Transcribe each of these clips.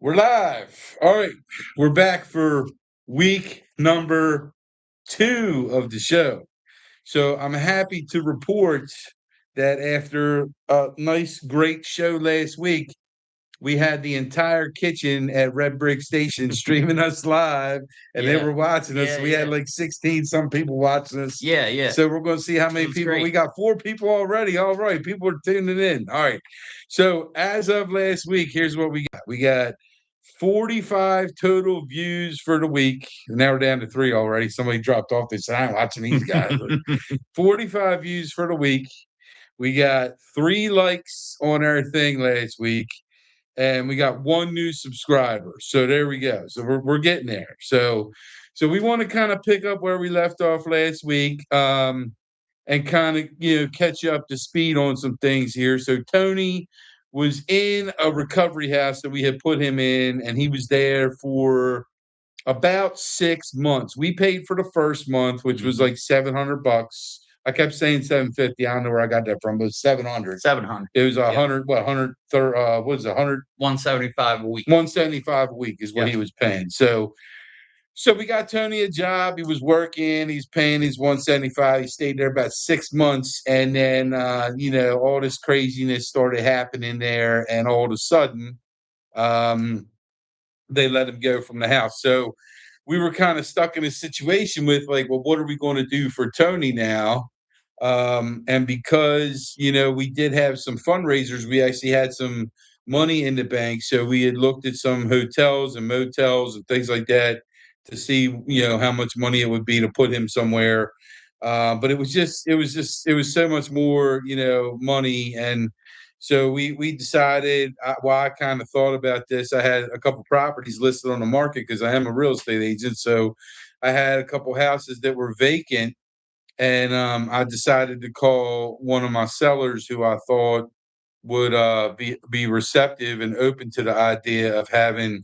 We're live. All right. We're back for week number 2 of the show. So I'm happy to report that after a nice, great show last week, we had the entire kitchen at Red Brick Station streaming us live, and they were watching us. We had like 16 some people watching us. Yeah. So we're going to see how many people. Great. We got 4 people already. All right. People are tuning in. All right. So as of last week, here's what we got. We got 45 total views for the week. Now we're down to 3 already. Somebody dropped off. They said, I'm watching these guys. 45 views for the week. We got 3 likes on our thing last week, and we got 1 new subscriber. So there we go. So we're getting there. So we want to kind of pick up where we left off last week, and kind of catch you up to speed on some things here. So Tony was in a recovery house that we had put him in, and he was there for about 6 months. We paid for the first month, which was like $700. I kept saying 750. I don't know where I got that from, but it was 700. 700. It was 100. What 100? What was it? 100? 175 a week. 175 a week is what he was paying. So we got Tony a job. He was working. He's paying his 175. He stayed there about 6 months, and then all this craziness started happening there, and all of a sudden, they let him go from the house. So we were kind of stuck in a situation with like, well, what are we going to do for Tony now? And because we did have some fundraisers, we actually had some money in the bank. So we had looked at some hotels and motels and things like that to see how much money it would be to put him somewhere. But it was so much more money. And so we decided, I kind of thought about this. I had a couple properties listed on the market because I am a real estate agent. So I had a couple houses that were vacant, and I decided to call one of my sellers who I thought would be receptive and open to the idea of having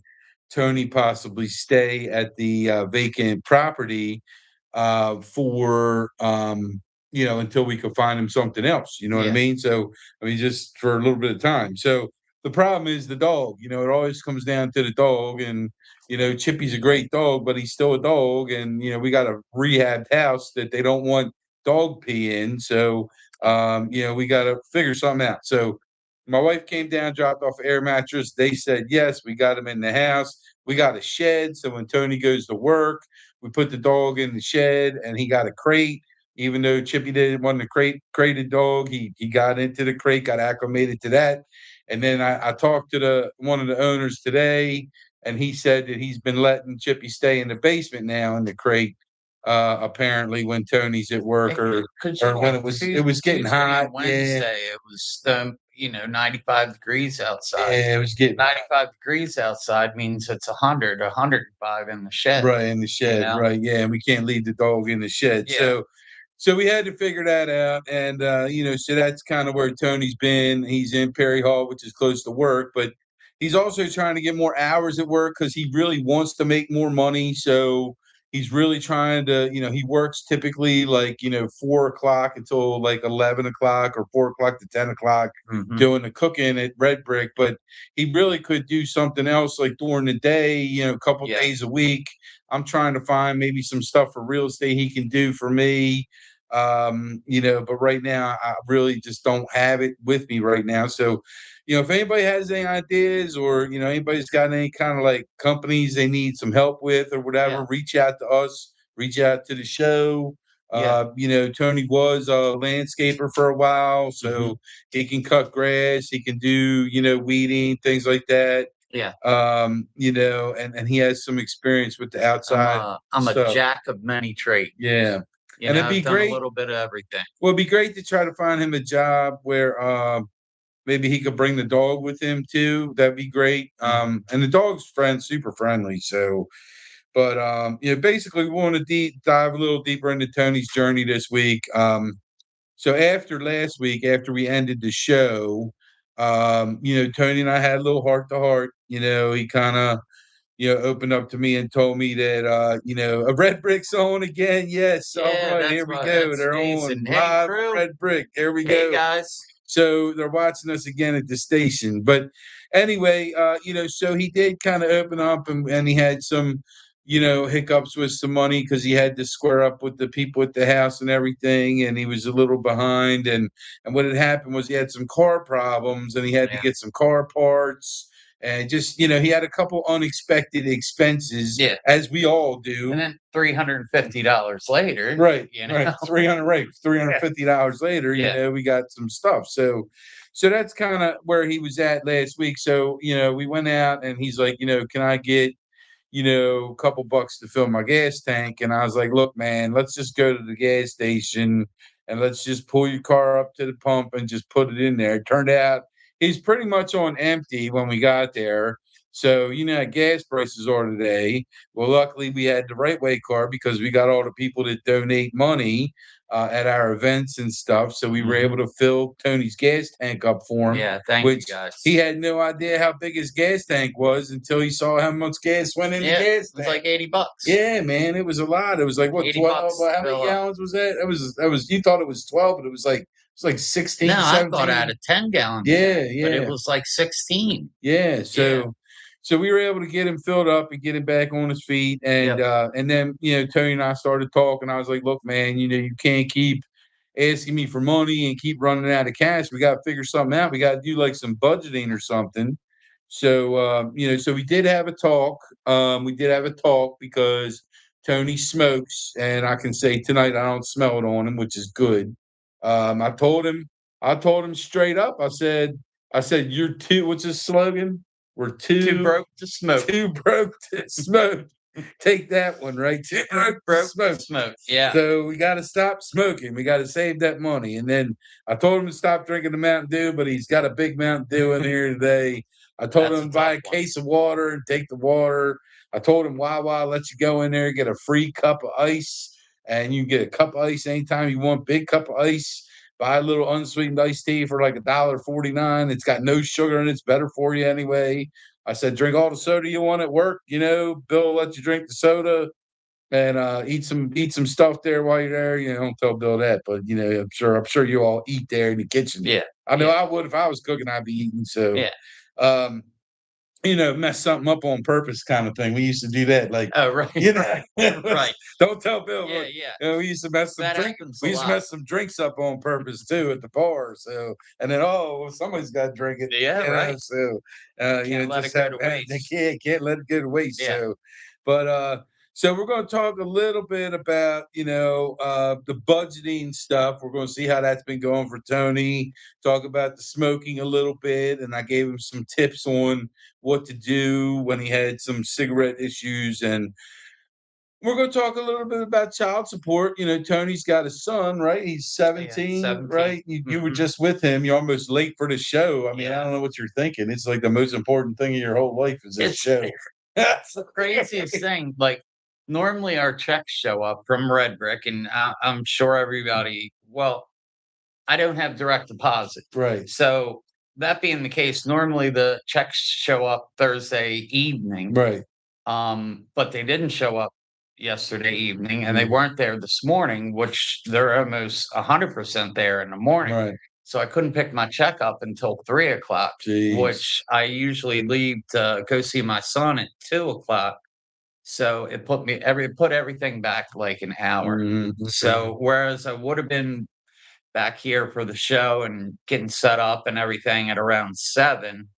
Tony possibly stay at the vacant property for until we could find him something else. You know what I mean? So just for a little bit of time. So the problem is the dog. It always comes down to the dog, and Chippy's a great dog, but he's still a dog, and we got a rehabbed house that they don't want dog pee in. So we got to figure something out. So my wife came down, dropped off an air mattress. They said yes. We got him in the house. We got a shed, so when Tony goes to work, we put the dog in the shed, and he got a crate. Even though Chippy didn't want the crated dog, he got into the crate, got acclimated to that. And then I talked to one of the owners today, and he said that he's been letting Chippy stay in the basement now in the crate. Apparently, when Tony's at work or when it was getting hot. Wednesday, it was 95 degrees outside. Yeah, it was getting 95 degrees outside means it's 105 in the shed. Right, in the shed, right? Yeah, and we can't leave the dog in the shed. Yeah. So we had to figure that out, and so that's kind of where Tony's been. He's in Perry Hall, which is close to work, but he's also trying to get more hours at work because he really wants to make more money. So he's really trying to, he works typically like 4 o'clock until like 11 o'clock or 4 o'clock to 10 o'clock doing the cooking at Red Brick, but he really could do something else like during the day, a couple days a week. I'm trying to find maybe some stuff for real estate he can do for me. But right now I really just don't have it with me right now. So, if anybody has any ideas or, anybody's got any kind of like companies they need some help with or whatever, reach out to us, reach out to the show. Tony was a landscaper for a while, so he can cut grass, he can do, weeding, things like that. Yeah. And he has some experience with the outside. I'm a jack of many trades. Yeah. And it'd be great. A little bit of everything. Well, it'd be great to try to find him a job where maybe he could bring the dog with him too. That'd be great. And the dog's super friendly. So, but basically we want to dive a little deeper into Tony's journey this week. So after last week, after we ended the show, Tony and I had a little heart to heart. He kind of opened up to me and told me that, a Red Brick's on again. Yes. All right. Here we go. They're on live Red Brick. Here we go. Hey, guys. So they're watching us again at the station. But anyway, so he did kind of open up, and he had some, hiccups with some money because he had to square up with the people at the house and everything, and he was a little behind. And what had happened was he had some car problems, and he had to Yeah. get some car parts. And just, he had a couple unexpected expenses, Yeah. as we all do. And then $350 later, Right, you right. know. 350 dollars later, Yeah. we got some stuff. So that's kind of where he was at last week. So, we went out, and he's like, can I get, a couple bucks to fill my gas tank? And I was like, look, man, let's just go to the gas station, and let's just pull your car up to the pump and just put it in there. It turned out he's pretty much on empty when we got there. So, how gas prices are today. Well, luckily we had the Right Way card because we got all the people that donate money at our events and stuff. So we were able to fill Tony's gas tank up for him, Yeah, thank you which he guys. had no idea how big his gas tank was until he saw how much gas went in the Yeah, gas it was tank. like $80. Yeah, man, it was a lot. It was like what, 12? $80 to How many fill up. gallons was that? That was you thought it was 12, but it was like 16, No, I thought I 17. had a 10-gallon Yeah, tank, but it yeah. was like 16. Yeah, Yeah. so we were able to get him filled up and get him back on his feet, and Yep. and then Tony and I started talking. I was like, "Look, man, you can't keep asking me for money and keep running out of cash. We got to figure something out. We got to do like some budgeting or something." So so we did have a talk. We did have a talk because Tony smokes, and I can say tonight I don't smell it on him, which is good. Um, I told him, I told him straight up. I said, "You're too." What's his slogan? We're Too too broke to smoke. too broke to smoke. Take that one, right? Too broke to smoke. Smoke. Yeah. So we got to stop smoking. We got to save that money. And then I told him to stop drinking the Mountain Dew, but he's got a big Mountain Dew in here today. I told That's him a to buy tough a one. case of water and take the water. I told him Wawa lets you go in there, get a free cup of ice, and you can get a cup of ice anytime you want. Big cup of ice. Buy a little unsweetened iced tea for like $1.49. It's got no sugar in it. It's better for you anyway. I said, drink all the soda you want at work. Bill will let you drink the soda, and eat some stuff there while you're there. Don't tell Bill that, but I'm sure you all eat there in the kitchen. Yeah. I know Yeah. I would if I was cooking. I'd be eating. So, Yeah. um, mess something up on purpose, kind of thing. We used to do that, like Oh, right. Right. Don't tell Bill. Yeah. Look, Yeah. we used to mess some That drink. happens a We used to lot. mess some drinks up on purpose too at the bar. So, and then well, somebody's got to drink it. Yeah. Right. So, Can't let just it go to they waste. can't let it go to waste. Yeah. But so we're going to talk a little bit about the budgeting stuff. We're going to see how that's been going for Tony. Talk about the smoking a little bit, and I gave him some tips on what to do when he had some cigarette issues. And we're going to talk a little bit about child support. Tony's got a son, right? He's Yeah. 17, 17. right? You were just with him. You're almost late for the show. I mean, I Yeah. don't know what you're thinking. It's like the most important thing in your whole life is this It's show. it's the craziest thing. Like, normally our checks show up from Red Brick, and I'm sure everybody. Well, I don't have direct deposit, Right, so that being the case, normally the checks show up Thursday evening. right, But they didn't show up yesterday evening, and they mm, weren't there this morning, which they're almost 100% there in the morning. right. So I couldn't pick my check up until 3 o'clock, Jeez. which I usually leave to go see my son at 2 o'clock. So it put everything back like an hour. Mhm. So whereas I would have been back here for the show and getting set up and everything at around 7,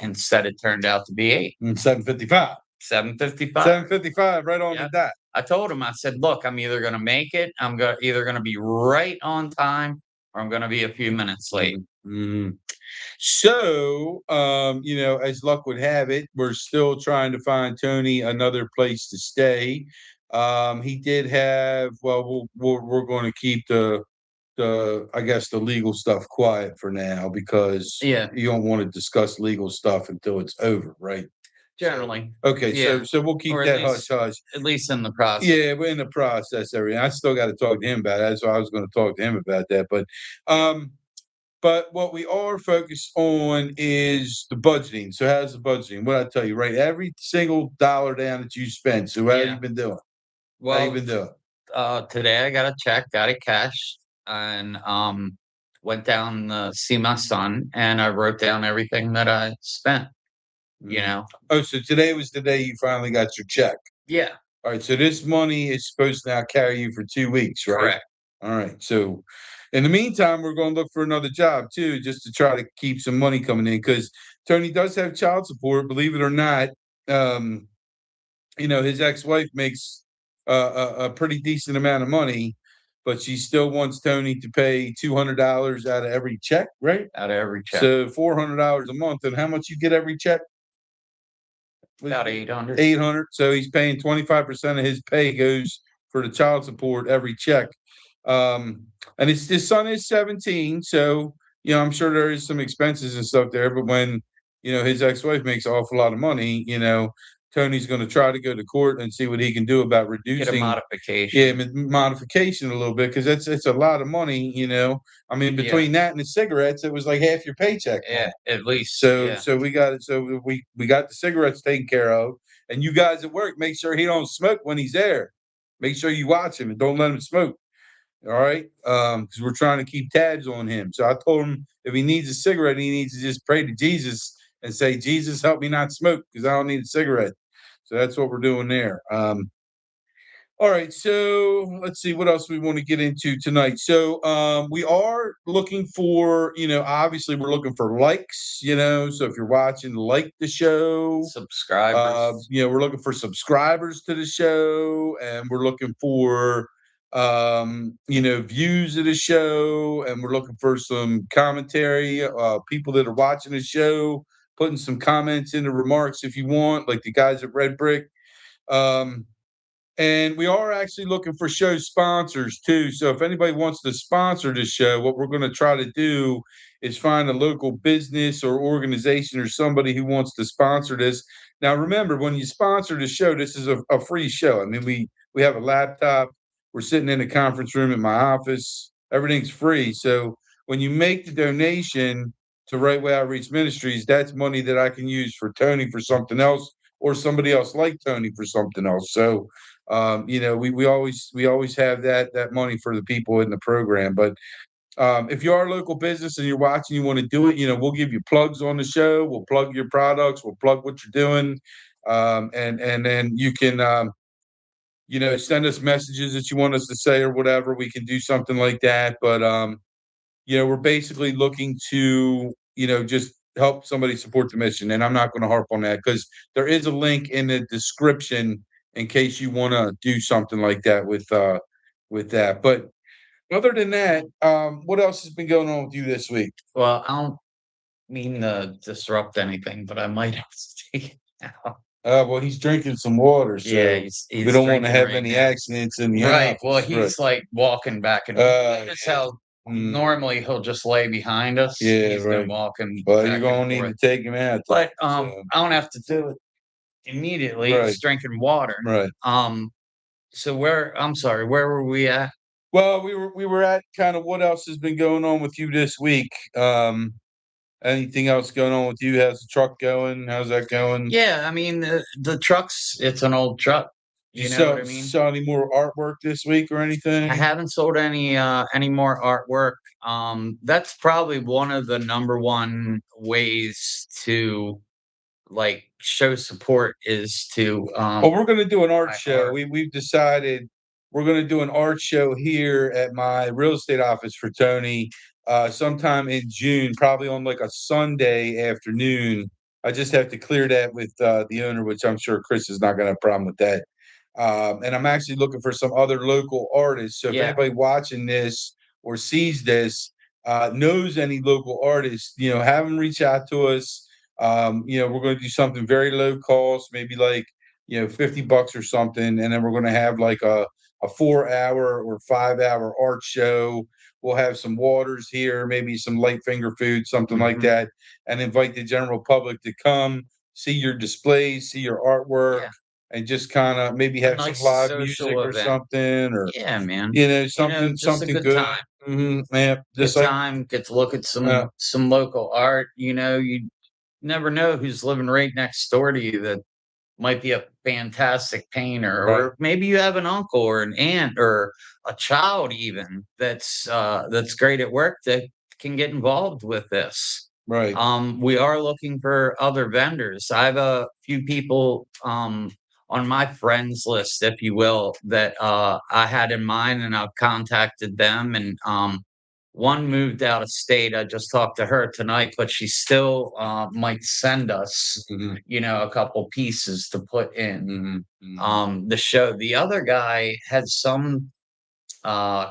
instead it turned out to be 8. 7:55. 7:55. 7:55, right on the Yeah. dot. I told him, I said, "Look, I'm either gonna make it, either gonna be right on time, or I'm gonna be a few minutes late." Mhm. So, as luck would have it, we're still trying to find Tony another place to stay. He did have, well, we're going to keep I guess the legal stuff quiet for now because Yeah, you don't want to discuss legal stuff until it's over, right? So, generally. okay, Yeah, so we'll keep or that hush hush. at least in the process. Yeah, we're in the process. Everything. I still got to talk to him about it. So I was going to talk to him about that, um, but what we are focused on is the budgeting. So how's the budgeting? What I tell you, right? Every single dollar down that you spend. So how you Yeah. been doing? How you Well, been doing? today I got a check, got it cash, and, went down to see my son, and I wrote down everything that I spent, you Mm. know? Oh, so today was the day you finally got your check. Yeah, All right, so this money is supposed to now carry you for 2 weeks, right? correct. All right. So in the meantime, we're going to look for another job too, just to try to keep some money coming in because Tony does have child support, believe it or not. Um, his ex-wife makes a pretty decent amount of money, but she still wants Tony to pay $200 out of every check, right? Out of every check. So $400 a month, and how much you get every check? About 800. 800. So he's paying 25% of his pay goes for the child support every check. And his son is 17, so I'm sure there is some expenses and stuff there. But when his ex-wife makes an awful lot of money, Tony's going to try to go to court and see what he can do about Get a reducing, modification. modification a little bit because it's a lot of money. I mean, Yeah, between that and the cigarettes, it was like half your paycheck. yeah, at least, So yeah. so we got it. So we got the cigarettes taken care of, and you guys at work make sure he don't smoke when he's there. Make sure you watch him and don't let him smoke. All right, because we're trying to keep tabs on him. So I told him if he needs a cigarette, he needs to just pray to Jesus and say, "Jesus, help me not smoke because I don't need a cigarette." So that's what we're doing there. All right, so let's see what else we want to get into tonight. So we are looking for, obviously we're looking for likes, so if you're watching, like the show. Subscribers. We're looking for subscribers to the show, and we're looking for views of the show, and we're looking for some commentary, people that are watching the show, putting some comments in the remarks if you want, like the guys at Red Brick. Um, and we are actually looking for show sponsors too. So if anybody wants to sponsor this show, what we're going to try to do is find a local business or organization or somebody who wants to sponsor this. Now, remember, when you sponsor the show, this is a free show. I mean, we have a laptop. We're sitting in a conference room in my office. Everything's free. So when you make the donation to Right Way Outreach Ministries, that's money that I can use for Tony for something else or somebody else like Tony for something else. So we always have that money for the people in the program. But if you are a local business and you're watching, you want to do it, we'll give you plugs on the show. We'll plug your products. We'll plug what you're doing, and then you can send us messages that you want us to say or whatever. We can do something like that. But we're basically looking to just help somebody support the mission, and I'm not going to harp on that because there is a link in the description in case you want to do something like that with that. But other than that, what else has been going on with you this week? Well, I don't mean to disrupt anything, but I might have to take it now. Well, he's drinking some water, Yeah, so we he's don't want to drinking have right any now. accidents in the Right. Well, office. Right. he's like walking back and that's Yeah. how Mm, normally he'll just lay behind us. yeah. He's been Right. walking Well, you're back and gonna need to forth. take him out then. But So, I don't have to do it immediately. right. He's drinking water. Right. So I'm sorry, where were we at? Well, we were at kind of what else has been going on with you this week. Anything else going on with you? How's the truck going? How's that going? Yeah, I mean the truck's it's an old truck. Did you You know what I sell mean? sell any more artwork this week or I anything? haven't sold any more artwork. That's probably one of the number one ways to like show support is to Well, we're going to do an art buy show. art. We've decided we're going to do an art show here at my real estate office for Tony sometime in June, probably on like a Sunday afternoon. I just have to clear that with the owner, which I'm sure Chris is not going to have a problem with that. And I'm actually looking for some other local artists. So if Yeah. anybody watching this or sees this knows any local artists, have them reach out to us. We're going to do something very low cost, maybe like $50 or something, and then we're going to have like a 4 hour or 5 hour art show. We'll have some waters here, maybe some light finger food, something like Mhm. that, and invite the general public to come see your displays, see your artwork, Yeah. and just kind of maybe A have some nice live music social or event. something, or Yeah, man. something Just a something good good. time. Yeah, Good just like time. Get to look at uh, some local art. You never know who's living right next door to you that might be a fantastic painter, right. or maybe you have an uncle or an aunt or a child even that's great at work that can get involved with this. Right. We are looking for other vendors. I have a few people on my friends list, if you will, that I had in mind, and I've contacted them. And one moved out of state. I just talked to her tonight, but she still might send us, Mhm, a couple pieces to put in mhm, mhm. the show. The other guy had some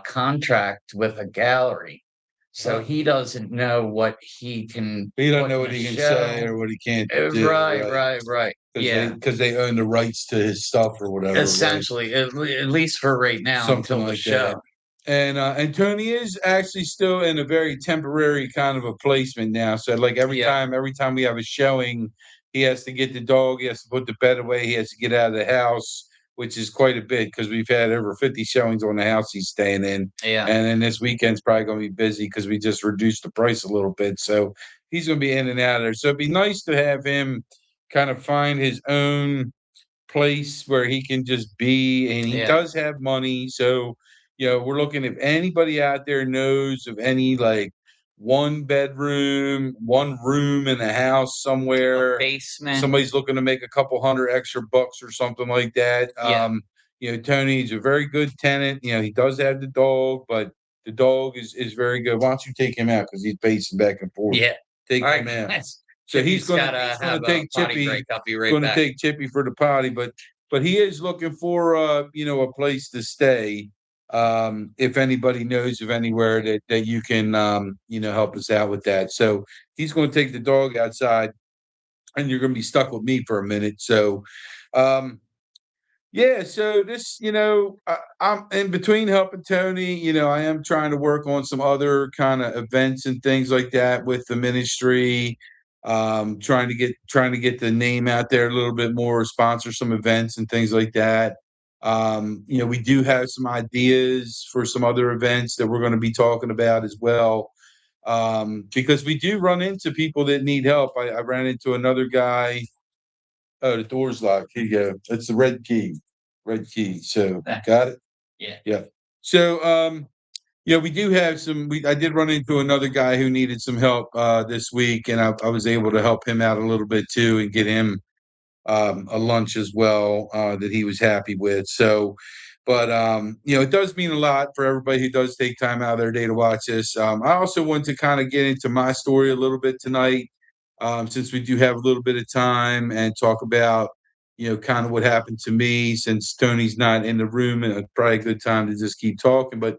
contract with a gallery, so Huh. he doesn't know what he can He don't put know in what the he can say show. or what he can't do, Right, right? right, right. Because they Yeah, because they own the rights to his stuff or whatever, right? essentially, at least for right now Something until the like that. show. And Tony is actually still in a very temporary kind of a placement now. So like Yeah, every time we have a showing, he has to get the dog, he has to put the bed away, he has to get out of the house, which is quite a bit because we've had over 50 showings on the house he's staying in. yeah, And then this weekend's probably going to be busy because we just reduced the price a little bit. So he's going to be in and out of there. So it'd be nice to have him kind of find his own place where he can just be, and he yeah. does have money. So, we're looking if anybody out there knows of any like one bedroom, one room in a house A somewhere. basement. Somebody's looking to make a couple hundred extra bucks or something like that. Yeah, Tony's a very good tenant. He does have the dog, but the dog is very good. Why don't you take him out because he's pacing back and forth? yeah. Take All him right, out. guys. So he's Chippy's gonna gotta he's gonna have a take potty Chippy. break. I'll be He's right gonna back. take Chippy for the potty, but he is looking for a place to stay. If anybody knows of anywhere that you can help us out with that. So he's gonna take the dog outside, and you're gonna be stuck with me for a minute. So um yeah, so this, I'm in between helping Tony. I am trying to work on some other kind of events and things like that with the ministry. Trying to get the name out there a little bit more, sponsor some events and things like that. We do have some ideas for some other events that we're going to be talking about as well. Because we do run into people that need help. I ran into another guy. Oh, the door's locked. Here you go. It's the red key. Red key. So got it? Yeah. Yeah. So we do have I did run into another guy who needed some help this week, and I was able to help him out a little bit too and get him a lunch as well that he was happy with. So, but it does mean a lot for everybody who does take time out of their day to watch this. I also want to kind of get into my story a little bit tonight, since we do have a little bit of time, and talk about kind of what happened to me since Tony's not in the room, and it's probably a good time to just keep talking. But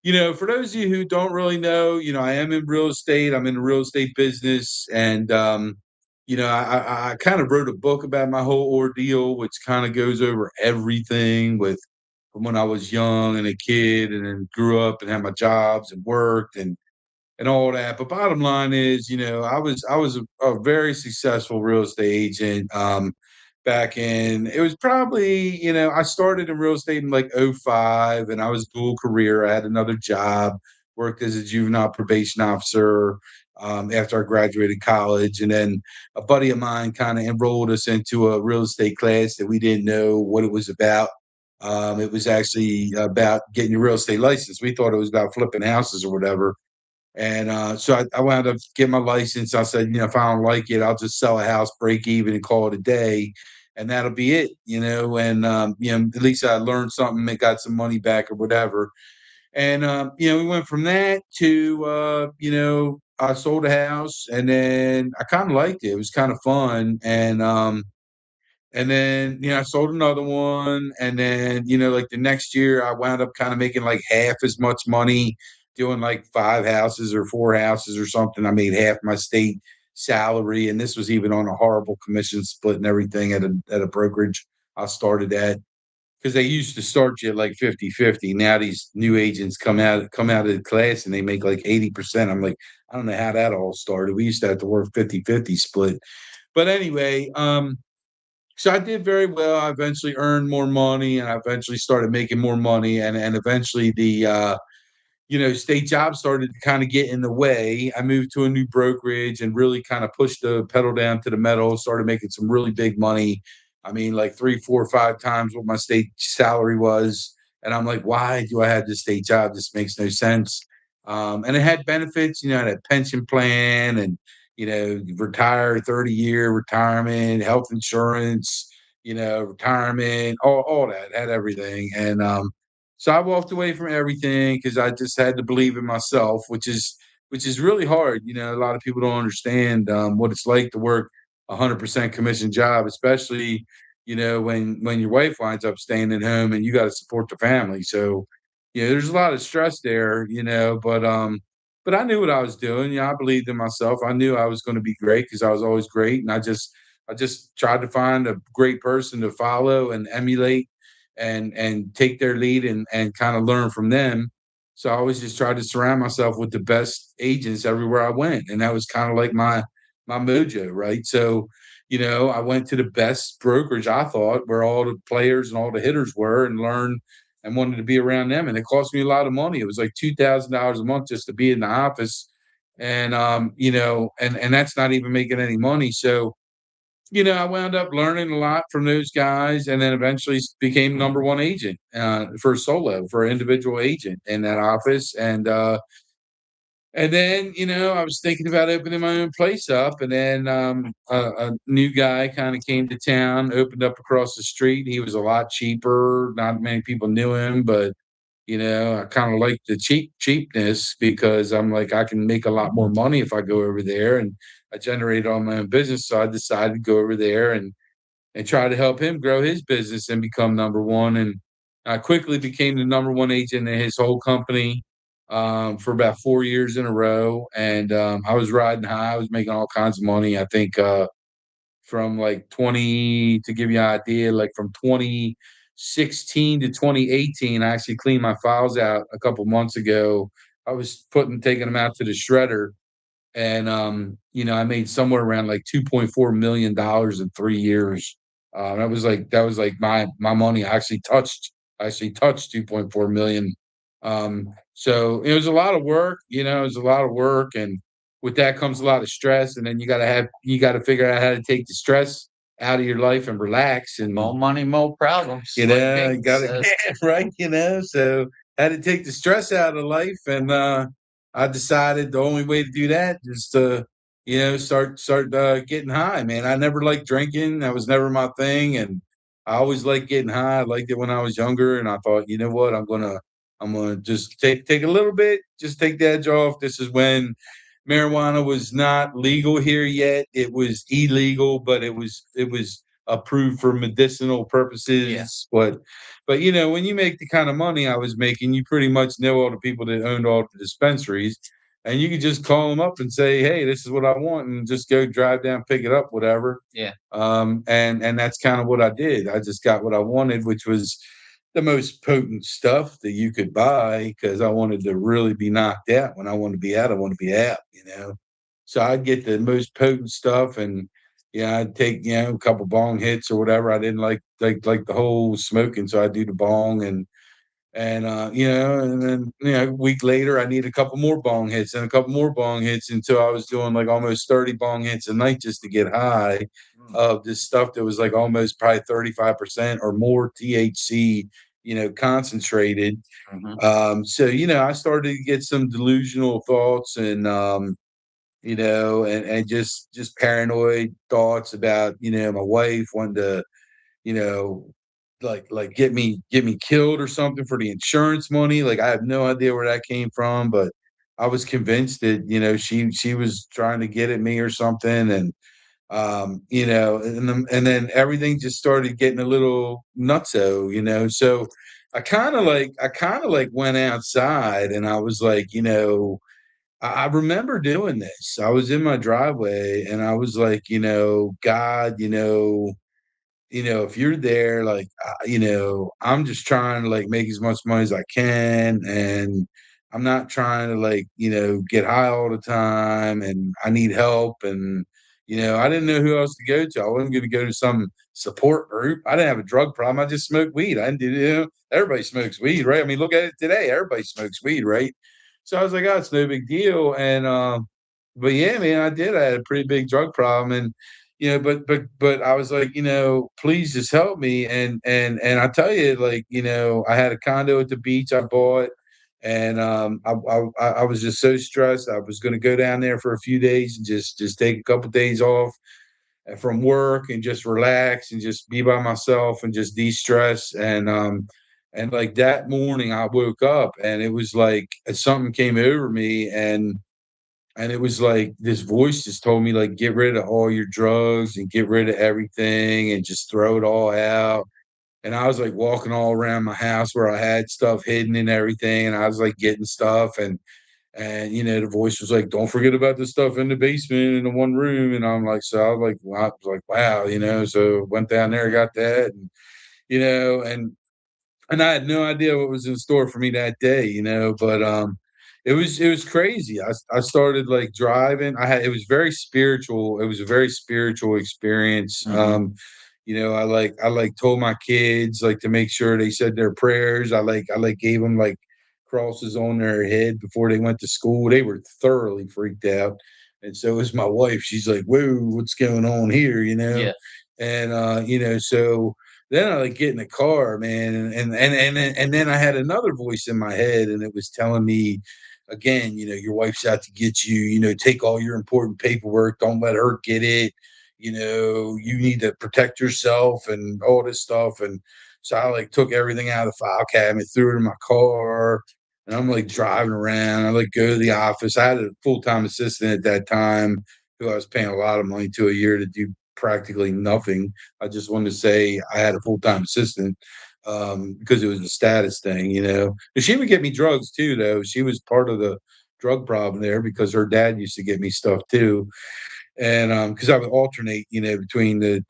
for those of you who don't really know, I am in real estate. I'm in the real estate business, and I kind of wrote a book about my whole ordeal, which kind of goes over everything with from when I was young and a kid, and then grew up and had my jobs and worked and all that. But bottom line is, I was a very successful real estate agent. Back in it was probably, I started in real estate in like '05, and I was dual career. I had another job, worked as a juvenile probation officer after I graduated college, and then a buddy of mine kind of enrolled us into a real estate class that we didn't know what it was about. It was actually about getting your real estate license. We thought it was about flipping houses or whatever, and so I wound up getting my license. I said, if I don't like it, I'll just sell a house, break even, and call it a day, and that'll be it. And at least I learned something, and got some money back or whatever. And we went from that to I sold a house, and then I kind of liked it. It was kind of fun, and then, I sold another one. And then, like the next year, I wound up kind of making like half as much money doing like five houses or four houses or something. I made half my state salary. And this was even on a horrible commission split and everything at a brokerage I started at. Because they used to start you at like 50-50. Now these new agents come out of the class and they make like 80%. I'm like, I don't know how that all started. We used to have to work 50-50 split. But anyway, so I did very well. I eventually earned more money, and I eventually started making more money, and eventually the state job started to kind of get in the way. I moved to a new brokerage and really kind of pushed the pedal down to the metal. Started making some really big money. I mean, like three, four, five times what my state salary was. And I'm like, why do I have this state job? This makes no sense. And it had benefits, it had a pension plan and, retire 30-year retirement, health insurance, retirement, all that, had everything. And so I walked away from everything because I just had to believe in myself, which is really hard. A lot of people don't understand what it's like to work 100% commission job, especially when your wife winds up staying at home and you got to support the family. So there's a lot of stress there, but I knew what I was doing. I believed in myself. I knew I was going to be great because I was always great, and I just tried to find a great person to follow and emulate, and take their lead and kind of learn from them. So I always just tried to surround myself with the best agents everywhere I went, and that was kind of like my mojo, right? So I went to the best brokerage I thought where all the players and all the hitters were, and learned and wanted to be around them. And it cost me a lot of money. It was like $2,000 a month just to be in the office. And and that's not even making any money. So, I wound up learning a lot from those guys, and then eventually became number one agent for solo, for an individual agent in that office. And then, I was thinking about opening my own place up, and then a new guy kind of came to town, opened up across the street. He was a lot cheaper. Not many people knew him, but I kind of like the cheapness because I'm like, I can make a lot more money if I go over there, and I generated all my own business. So I decided to go over there and try to help him grow his business and become number one. And I quickly became the number one agent in his whole company for about 4 years in a row. And I was riding high. I was making all kinds of money. I think from like 20, to give you an idea, like from 2016 to 2018, I actually cleaned my files out a couple months ago. I was taking them out to the shredder, and I made somewhere around like $2.4 million in 3 years. That was like my money. I actually touched 2.4 million. So it was a lot of work. It was a lot of work, and with that comes a lot of stress. And then you got to figure out how to take the stress out of your life and relax. And More money, more problems, like you Biggie gotta says. right, so had to take the stress out of life, and I decided the only way to do that is to, start getting high, man. I never liked drinking. That was never my thing, and I always liked getting high. I liked it when I was younger, and I thought, you know what, I'm gonna just take a little bit, just take the edge off. This is when marijuana was not legal here yet. It was illegal, but it was approved for medicinal Yeah. purposes. But when you make the kind of money I was making, you pretty much know all the people that owned all the dispensaries, and you could just call them up and say, "Hey, this is what I want," and just go drive down, pick it up, whatever. Yeah. And that's kind of what I did. I just got what I wanted, which was the most potent stuff that you could buy, because I wanted to really be knocked out. When I want to be out, I want to be out. So I'd get the most potent stuff, and I'd take a couple bong hits or whatever. I didn't like the whole smoking, so I'd do the bong, and then a week later I need a couple more bong hits and a couple more bong hits, until I was doing like almost 30 bong hits a night just to get high Mm. of this stuff that was like almost probably 35% or more THC, concentrated. Mhm. So I started to get some delusional thoughts, and and just paranoid thoughts about my wife wanting to, you know, like get me killed or something for the insurance money. Like, I have no idea where that came from, but I was convinced that she was trying to get at me or something. And and then everything just started getting a little nutso. So I kind of like went outside, and I was like, I remember doing this. I was in my driveway, and I was like, God, if you're there, like, I'm just trying to like make as much money as I can, and I'm not trying to like, get high all the time, and I need help. And I didn't know who else to go to. I wasn't going to go to some support group. I didn't have a drug problem. I just smoked weed. I didn't do, everybody smokes weed, right? I mean, look at it today. Everybody smokes weed, right? So I was like, oh, it's no big deal. And but yeah, man, I did. I had a pretty big drug problem, and but I was like, please just help me. And I tell you, like, I had a condo at the beach I bought, And I was just so stressed. I was going to go down there for a few days and just take a couple days off from work and just relax and just be by myself and just de-stress. And like that morning I woke up and it was like something came over me, and it was like this voice just told me, like, get rid of all your drugs and get rid of everything and just throw it all out. And I was like walking all around my house where I had stuff hidden and everything, and I was like getting stuff, and the voice was like, don't forget about the stuff in the basement in the one room. And I'm like, so I was like, wow, so went down there, got that, and you know and and I had no idea what was in store for me that day, but it was crazy. I started like driving. It was very spiritual. It was a very spiritual experience. Mhm. I told my kids like to make sure they said their prayers. I gave them like crosses on their head before they went to school. They were thoroughly freaked out, and so was my wife. She's like, "Whoa, what's going on here?" Yeah. And so then I like get in the car, man, and then I had another voice in my head, and it was telling me again, your wife's out to get you. Take all your important paperwork. Don't let her get it. You need to protect yourself and all this stuff. And so I like took everything out of the file cabinet, threw it in my car, and I'm like driving around. I like go to the office. I had a full-time assistant at that time who I was paying a lot of money to a year to do practically nothing. I just wanted to say I had a full-time assistant because it was a status thing, And she would get me drugs too, though. She was part of the drug problem there because her dad used to get me stuff too. And because I would alternate, between the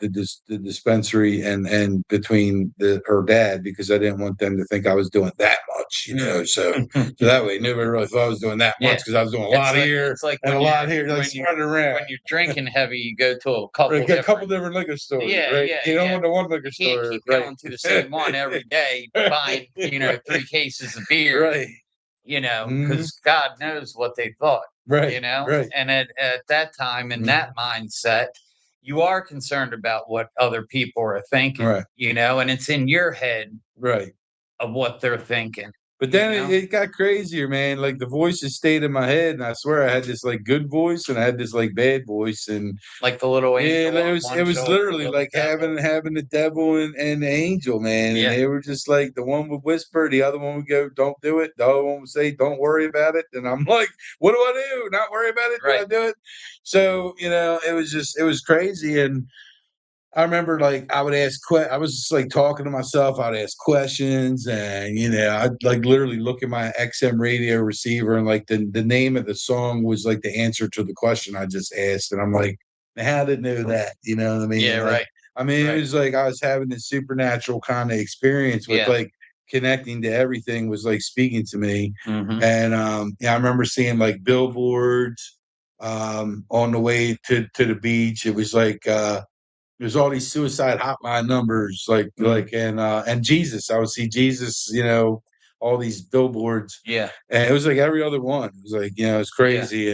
dispensary and between her dad, because I didn't want them to think I was doing that much, so that way nobody really thought I was doing that much Yeah. because I was doing a lot here It's like and a lot here, like when you spreading around. when you're drinking heavy, you go to a Right, couple got a couple different. different liquor stores, Yeah, right? yeah, You don't yeah. want the one You liquor can't store, keep right? going to the same one every day, buying, 3 cases of beer, Right. Mhm. because God knows what they thought, Right, right. And at that time, in that Mhm. mindset, you are concerned about what other people are thinking, Right, and it's in your head right. of what they're thinking, But you then it, know? it got crazier, man. Like the voices stayed in my head, and I swear I had this like good voice and I had this like bad voice, and Like the little yeah, angel like, it on was it one was shoulder, the literally little like devil. having the devil and the angel, man, and Yeah, they were just like the one would whisper, the other one would go, "Don't do it." The other one would say, "Don't worry about it." And I'm like, "What do I do? Not worry about it? Do right. I do it?" So it was crazy, and I remember like I was just like talking to myself. I'd ask questions, and I'd like literally look at my XM radio receiver, and like the name of the song was like the answer to the question I just asked, and I'm like, how did it know that? You know what I Yeah, mean? Like, right, I mean, it right. was like I was having this supernatural kind of experience with Yeah. like connecting to everything was like speaking to me, Mhm. and yeah, I remember seeing like billboards on the way to the beach. It was like there's all these suicide hotline numbers, Mm. and Jesus. I would see Jesus, all these billboards, Yeah, and it was like every other one. It was like, it's yeah. crazy.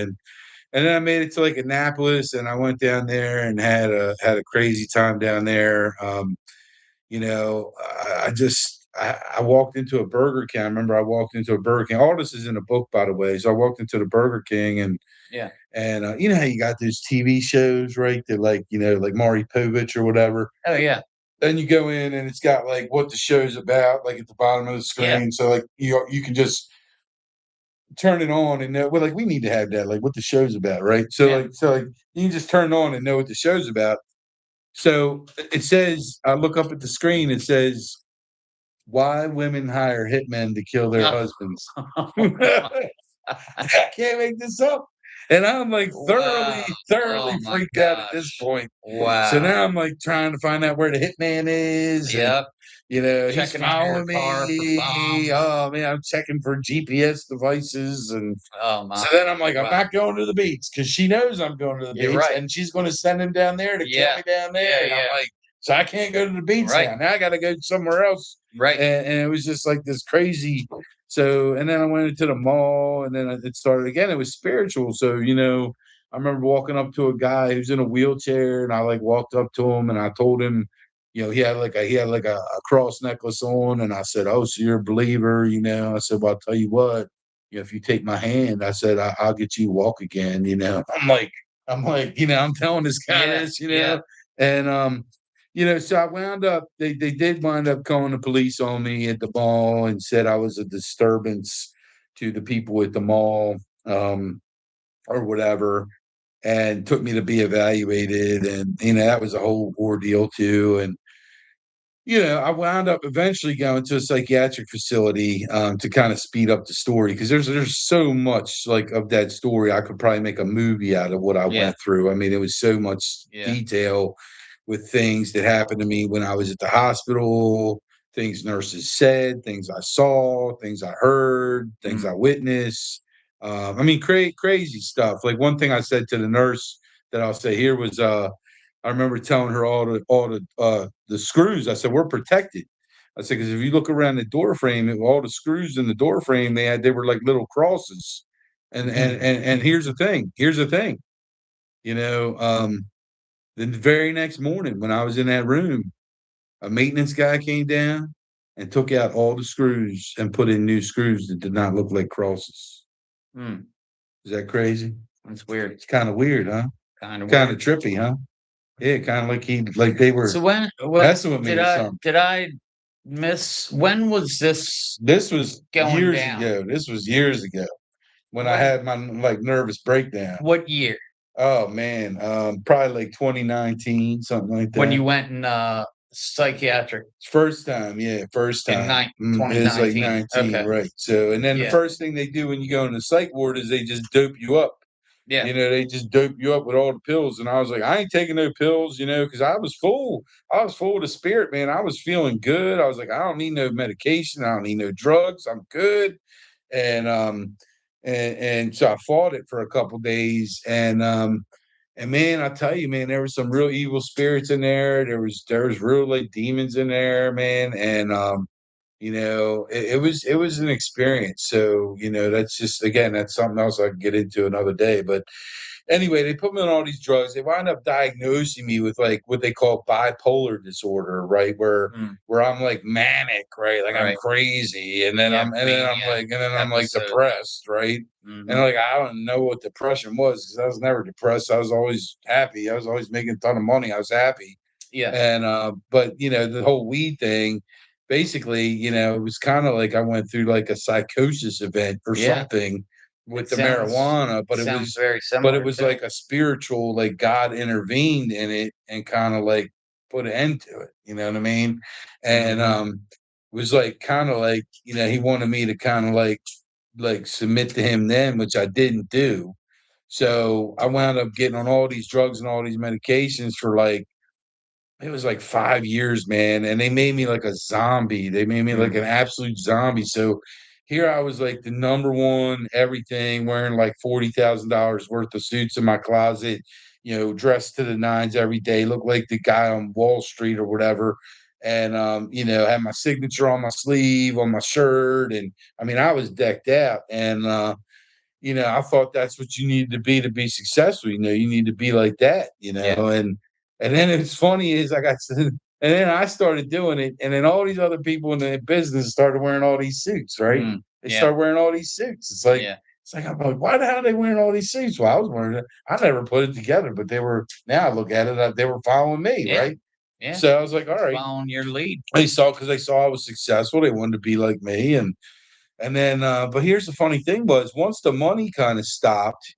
And then I made it to like Annapolis, and I went down there and had a crazy time down there. I walked into a Burger King. I remember I walked into a Burger King. All this is in a book, by the way. So I walked into the Burger King, Yeah. and you know how you got those TV shows, right? That like like Maury Povich or whatever. Oh, yeah. Then you go in and it's got like what the show's about, like at the bottom of the Yeah, screen. So like you can just turn it on and know. Well, like we need to have that, like what the show's about, right? So yeah. like you can just turn it on and know what the show's about. So it says, I look up at the screen. It says why women hire hitmen to kill their Oh, husbands. my I can't make this up. And I'm like wow. thoroughly Oh my freaked out at this gosh. point. So Wow. now I'm like trying to find out where the hitman is, and Yep. he's Checking under your following car for me. bombs. Oh man, I'm checking for GPS devices, and Oh so my. then I'm like, I'm Wow. not going to the beach because she knows I'm going to the You're beach, right. and she's going to send him down there to kill Yeah. me down Yeah, there, and I'm yeah. like, so I can't go to the beach Right, now. Now I got to go somewhere else, right. and it was just like this crazy. So, and then I went into the mall, and then it started again. It was spiritual. So, I remember walking up to a guy who's in a wheelchair, and I like walked up to him, and I told him he had like a cross necklace on, and I said, "Oh, so you're a believer?" I said, "Well, I'll tell you what, if you take my hand," I said, I'll get you to walk again." I'm telling this guy Yeah, this, yeah. and so I wound up. They did wind up calling the police on me at the mall and said I was a disturbance to the people at the mall, or whatever, and took me to be evaluated, and that was a whole ordeal too. And I wound up eventually going to a psychiatric facility, to kind of speed up the story, because there's so much like of that story. I could probably make a movie out of what I Yeah, went through. I mean, it was so much yeah. detail with things that happened to me when I was at the hospital, things nurses said, things I saw, things I heard, things I Mm, witnessed. I mean, crazy stuff. Like, one thing I said to the nurse that I'll say here was, I remember telling her all the screws. I said, "We're protected." I said, "Because if you look around the door frame, all the screws in the door frame, they were like little crosses." And here's the thing. Here's the thing. You know, um, the very next morning when I was in that room, a maintenance guy came down and took out all the screws and put in new screws that did not look like crosses. mm, Is that crazy? that's weird. It's kind of weird, huh? Kinda Kind of weird. trippy, huh? Yeah, kind of like they were So when messing with me did or I something. did I miss when was this This was going years down? ago. This was years ago when I When had my like nervous breakdown. what year? Oh man, probably like 2019, something like When that. you went in, psychiatric First time, yeah, first in time. It was like 2019? 19, Okay. right? So, and then the Yeah, first thing they do when you go in the psych ward is they just dope you up. yeah, They just dope you up with all the pills. And I was like, I ain't taking no pills, because I was full. I was full of the spirit, man. I was feeling good. I was like, I don't need no medication. I don't need no drugs. I'm good. And so I fought it for a couple days, and man, I tell you, man, there was some real evil spirits in there. There was real like demons in there, man. And it was an experience. So, that's just, again, that's something else I can get into another day. But anyway, they put me on all these drugs. They wind up diagnosing me with like what they call bipolar disorder, right? mm, Where I'm like manic, right? Like I'm right. crazy, Yeah, and then I'm like episode. depressed, right? And Mhm. like I don't know what depression was, because I was never depressed. I was always happy. I was always making a ton of money. I was happy. Yeah, And but the whole weed thing, basically, it was kind of like I went through like a psychosis event or yeah. something It with the sounds marijuana, it sounds very but it similar was too. like a spiritual, like God intervened in it and kind of like put an end to it. You know what I mean? And Mhm. was like kind of like, he wanted me to kind of like submit to him then, which I didn't do. So I wound up getting on all these drugs and all these medications for like, it was like 5 years, man, and they made me like a zombie. They made me like Mm, an absolute zombie. So here I was like the number one everything, wearing like $40,000 worth of suits in my closet, dressed to the nines every day, looked like the guy on Wall Street or whatever. And had my signature on my sleeve, on my shirt, and I mean I was decked out. And I thought that's what you needed to be successful. You need to be like that, yeah, and then it's funny is I got to, and then I started doing it, and then all these other people in the business started wearing all these suits, right? They yeah, started wearing all these suits. It's like I'm like, why the hell are they wearing all these suits? Well, I was wearing it. I never put it together, but they were. Now I look at it, they were following me, yeah, right? yeah. So I was like, all right. Following your lead. They saw I was successful. They wanted to be like me, and then, but here's the funny thing was, once the money kind of stopped,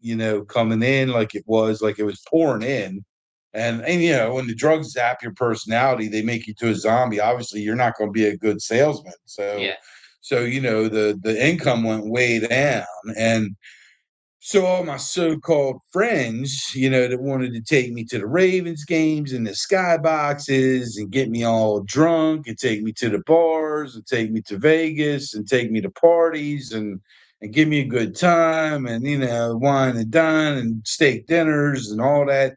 coming in like it was pouring in, and when the drugs zap your personality, they make you to a zombie. Obviously, you're not going to be a good salesman. So, Yeah. the income went way down, and so all my so-called friends, that wanted to take me to the Ravens games and the skyboxes and get me all drunk and take me to the bars and take me to Vegas and take me to parties and give me a good time and wine and dine and steak dinners and all that.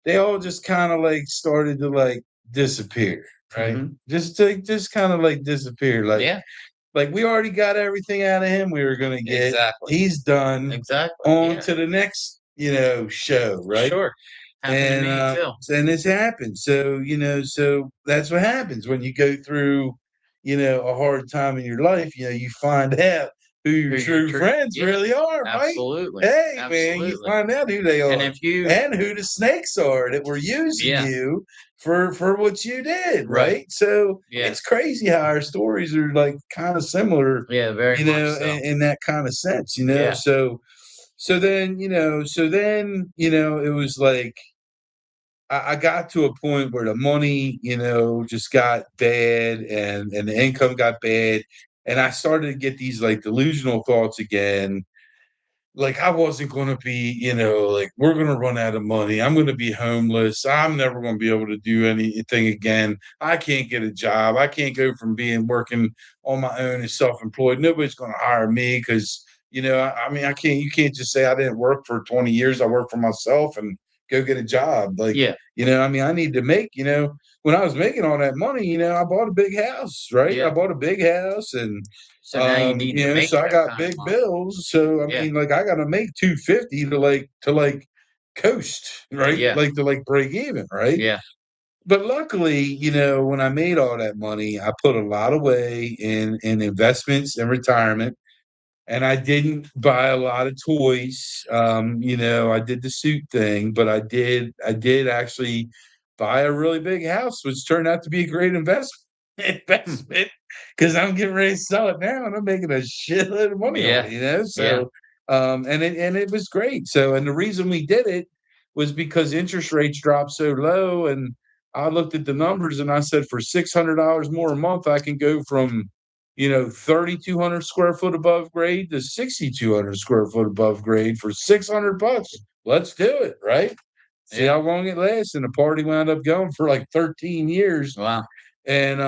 They all just kind of like started to like disappear, right? Mhm. Just kind of like disappear, Yeah, like we already got everything out of him we were gonna get. exactly, He's done. exactly, On yeah, to the next, show, right? sure. Happened to me too. And this happens. So, so that's what happens when you go through, a hard time in your life. You find out who your Who your true true friends Yeah, really are, right? absolutely, Hey, man, you absolutely. find out who they And are if you and who the snakes are that were using Yeah, you for what you did, right. right? So Yeah, it's crazy how our stories are like kind of similar, yeah, very much so. in that kind of sense. Yeah, So then, it was like I got to a point where the money, just got bad and the income got bad. And I started to get these like delusional thoughts again. Like I wasn't going to be, like we're going to run out of money. I'm going to be homeless. I'm never going to be able to do anything again. I can't get a job. I can't go from being working on my own and self-employed. Nobody's going to hire me because, I mean, I can't, you can't just say I didn't work for 20 years. I worked for myself and go get a job. Like, yeah, I mean, I need to make, when I was making all that money, I bought a big house, right? I yeah. bought a big house and So now you need to make so I that got kind of big money. bills. So I Yeah, mean, like I gotta make 250 to like coast, right? yeah, Like to like break even, right? yeah. But luckily, when I made all that money, I put a lot away in investments and retirement. And I didn't buy a lot of toys. I did the suit thing, but I did actually buy a really big house, which turned out to be a great investment Hmm. investment because I'm getting ready to sell it now and I'm making a shitload of money on Yeah, it. yeah. So and it was great. So and the reason we did it was because interest rates dropped so low and I looked at the numbers and I said for $600 more a month, I can go from 3,200 square foot above grade to 6,200 square foot above grade for $600. Let's do it, right? See Yeah. how long it lasts. And the party wound up going for like 13 years. Wow. And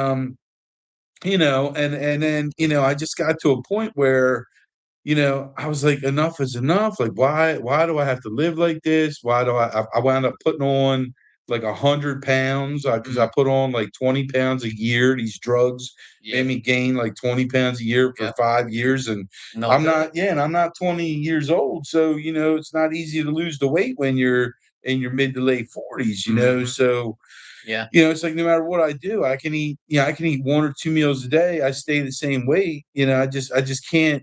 and then, I just got to a point where I was like, enough is enough. Like, why do I have to live like this? Why do I wound up putting on like 100 pounds because I Mm, put on like 20 pounds a year. These drugs yeah. made me gain like 20 pounds a year for Yep. 5 years. And No good. I'm not 20 years old. So, it's not easy to lose the weight when you're in your mid to late 40s. Mhm. So, Yeah. it's like no matter what I do, I can eat one or two meals a day. I stay the same weight. I just can't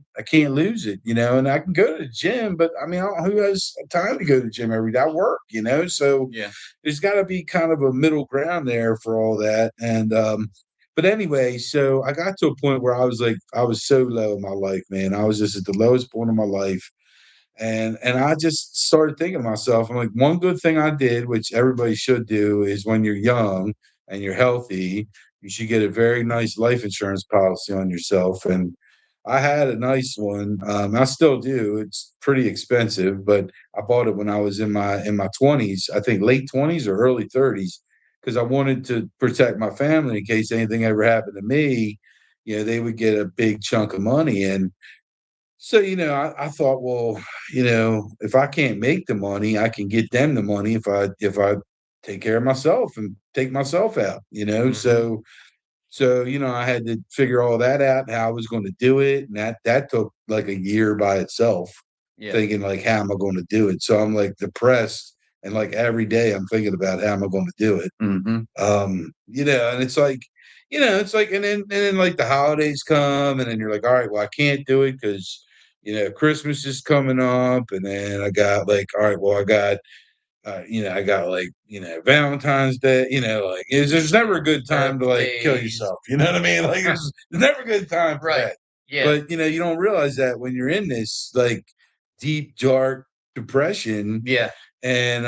lose it. And I can go to the gym, but I mean, who has time to go to the gym every day? I work. So Yeah. there's got to be kind of a middle ground there for all that. But anyway, so I got to a point where I was like, I was so low in my life, man. I was just at the lowest point of my life. And I just started thinking to myself, I'm like, one good thing I did, which everybody should do, is when you're young and you're healthy, you should get a very nice life insurance policy on yourself. And I had a nice one. I still do. It's pretty expensive, but I bought it when I was in my 20s, I think late 20s or early 30s, because I wanted to protect my family in case anything ever happened to me. They would get a big chunk of money. And so, I thought, well, if I can't make the money, I can get them the money if I take care of myself and take myself out. Mhm. So, I had to figure all that out, how I was going to do it. And that took like a year by itself, Yeah. thinking like, how am I going to do it? So I'm like depressed. And like every day I'm thinking about how am I going to do it. Mhm. And it's like, and then like the holidays come, and then you're like, all right, well, I can't do it because Christmas is coming up, and then I got like, all right, well, I got like, Valentine's Day, like there's never a good time to like kill Birthdays. yourself. You know what I mean? Like there's never a good time for Right. that. Yeah. But you don't realize that when you're in this like deep, dark depression Yeah. and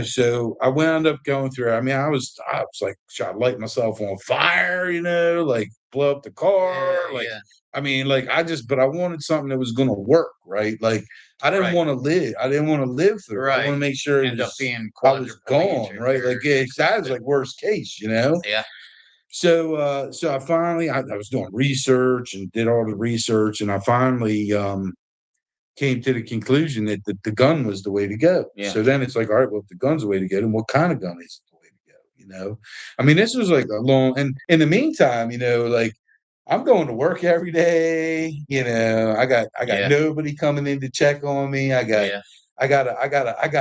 so I wound up going through. I mean, I was like trying to light myself on fire, like blow up the car. Yeah, Like, yeah. I mean, like but I wanted something that was gonna work, right? Like I didn't Right. want to live. I didn't want to live through it. I want Right. to make sure End up being I was gone, quadriplegic right? Like or yeah, that was something. like worst case. Yeah. So I finally I was doing research and did all the research and I finally came to the conclusion that the gun was the way to go. Yeah. So then it's like, all right, well, if the gun's the way to go, then what kind of gun is the way to go? I mean, this was like a long, and in the meantime, like I'm going to work every day. I got Yeah. nobody coming in to check on me. I got, Yeah. I got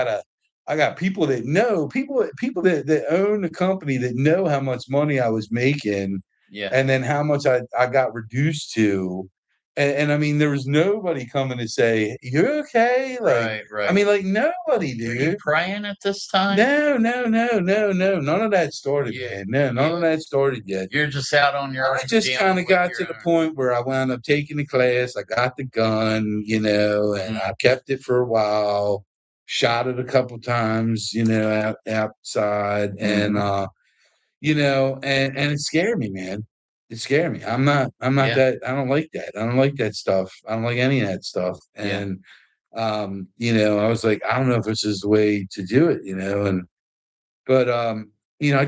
a I got people that know people that own the company that know how much money I was making, Yeah. and then how much I got reduced to, and I mean, there was nobody coming to say, "You okay?" Like, Right, I right. mean, like, nobody, Were you dude. praying at this time? No, no, no, no, no, none of that started, Yeah, man. No, none yeah. of that started yet. You're just out on your I own just dealing kinda with got to your the own. point where I wound up taking the class, I got the gun, and Mm, I kept it for a while, shot it a couple times, outside, and, mhm. and it scared me, man. It scared me. I'm not Yeah, that I don't like that. I don't like that stuff. I don't like any of that stuff, yeah, and, I was like, "I don't know if this is the way to do it," and but, I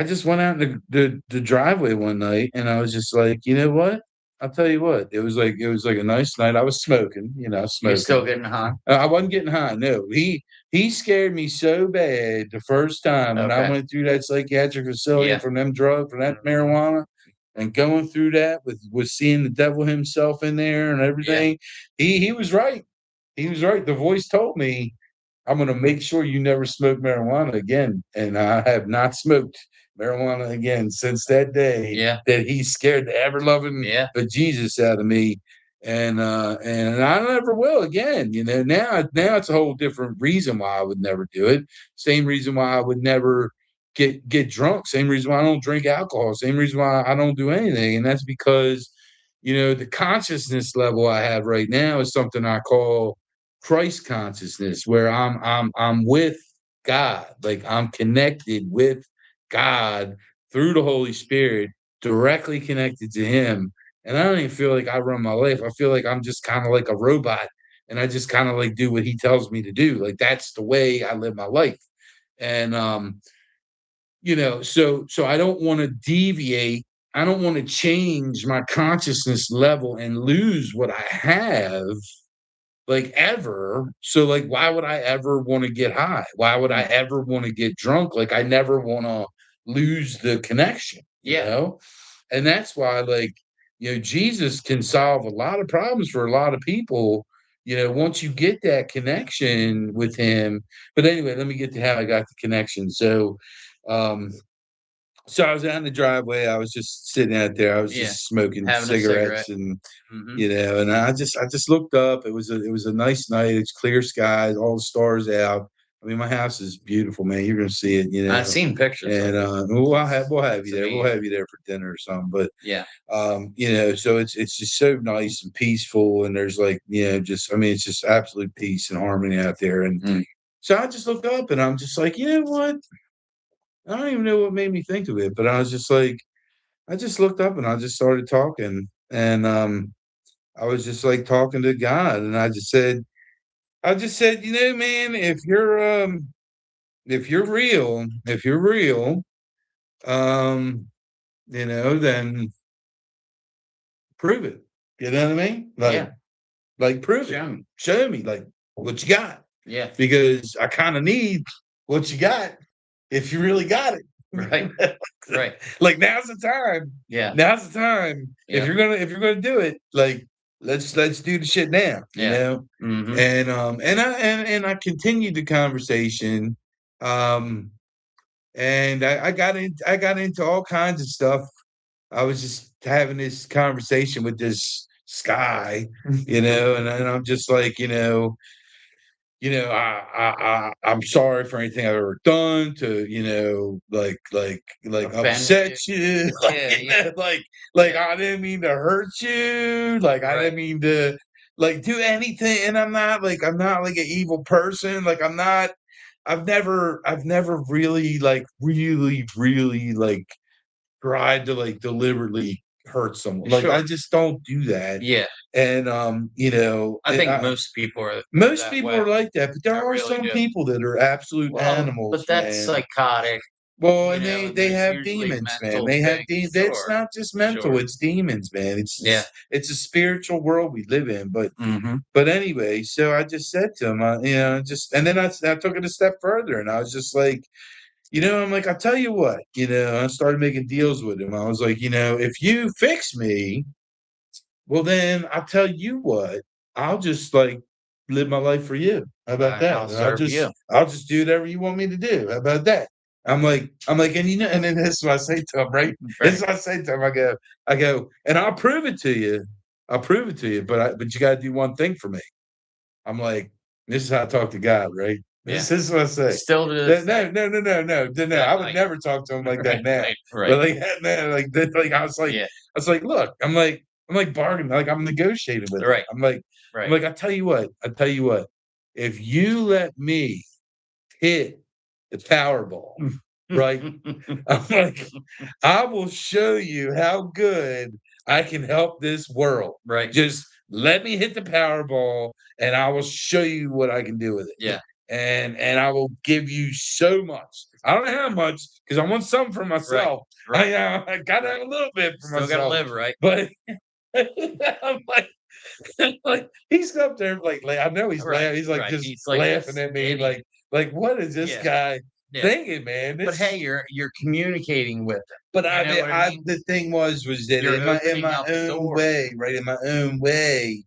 just went out in the driveway one night, and I was just like, "You know what? I'll tell you what." It was like a nice night. I was smoking, you're smoking. still getting high? I wasn't getting high, no. He scared me so bad the first time when I Okay, went through that psychiatric facility yeah, from them drugs, from that mhm, marijuana, and going through that with seeing the devil himself in there and yeah, everything. He was right. He was right. The voice told me, "I'm gonna make sure you never smoke marijuana again," and I have not smoked marijuana again since that day yeah, that he scared the ever loving yeah, bejesus out of me, and I never will again. Now it's a whole different reason why I would never do it. Same reason why I would never get drunk. Same reason why I don't drink alcohol. Same reason why I don't do anything, and that's because the consciousness level I have right now is something I call Christ consciousness, where I'm with God, like I'm connected with God through the Holy Spirit, directly connected to Him. And I don't even feel like I run my life. I feel like I'm just kind of like a robot, and I just kind of like do what He tells me to do. Like that's the way I live my life. And so I don't want to deviate. I don't want to change my consciousness level and lose what I have, like, ever. So, like, why would I ever wanna get high? Why would I mm, ever wanna get drunk? Like, I never wanna lose the connection, you yeah, know? And that's why, like, Jesus can solve a lot of problems for a lot of people, once you get that connection with him. But anyway, let me get to how I got the connection. Um so I was out in the driveway, I was just sitting out there, I was yeah. just smoking Having a cigarette. cigarettes, and Mhm. and I just looked up. It was a nice night. It's clear skies, all the stars out. I mean, my house is beautiful, man. You're gonna see it, I've seen pictures of and it. we'll have you It's there. We'll have amazing. you there for dinner or something. But Yeah, so it's just so nice and peaceful, and there's like, just I mean, it's just absolute peace and harmony out there. And mm, so I just looked up, and I'm just like, you know what? I don't even know what made me think of it, but I was just like, I just looked up and I just started talking, and I was just like talking to God, and I just said, man, if you're real, um, then prove it. You know what I mean? Like, yeah. prove it. Show me. Show me, like, what you got, Yeah, because I kind of need what you got if you really got right, it. right. Like, now's the time. Yeah, Now's the time. If yep, you're gonna do it, like, let's do the shit now, yeah. Mhm. and I continued the conversation, um, and I got into all kinds of stuff. I was just having this conversation with this sky, and I'm just like, I'm sorry for anything I've ever done to, like Offended you. upset you, Yeah, yeah, like yeah. I didn't mean to hurt you, like I Right. didn't mean to like do anything, and I'm not like an evil person, like I've never really like really like tried to like deliberately hurt someone. Like I Sure. just don't do that, Yeah. and I think most people are most that people way. are like that, but there I are really some do. people that are absolute Well, but animals, that's man. psychotic, Well, and and they there's have usually demons, man. mental They have things. It's Sure. not just mental, Sure. it's demons, man. Yeah. It's a spiritual world we live in. But Mhm. anyway, so I just said to him, just and then I took it a step further, and I was just like, I'm like, I'll tell you what, I started making deals with him. I was like, if you fix me, well, then I'll tell you what, I'll just like live my life for you. How about that? I'll And I'll serve just you. I'll just do whatever you want me to do. How about that? I'm like, and and then this is what I say to him, right? This is Right. what I say to him. I go, and I'll prove it to you. I'll prove it to you, but you got to do one thing for me. I'm like, this is how I talk to God, right? Yeah. This is what I say. Still to No, this no, day. no, no, no, no, no. That I would like never talk to him like that right, now. right, right. But like, no, like, like Yeah. I was like, look, I'm like bargaining, like I'm negotiating with him. Right, I'm right. like, I tell you what, if you let me hit the Powerball, right? I'm like, I will show you how good I can help this world. Right. Just let me hit the Powerball, and I will show you what I can do with it. Yeah. And I will give you so much. I don't know how much because I want something for Right, myself. right. I gotta have a little bit for Still gotta myself, live, right? but I'm like he's up there I know he's Right, laughing. He's like right. just He's like, laughing "This at me, idiot." like what is this Yeah, guy yeah. thinking, man? But hey, This you're communicating with them. but You I know mean, what I mean? the thing was that You're in opening my up own doors. way, right? In my own way,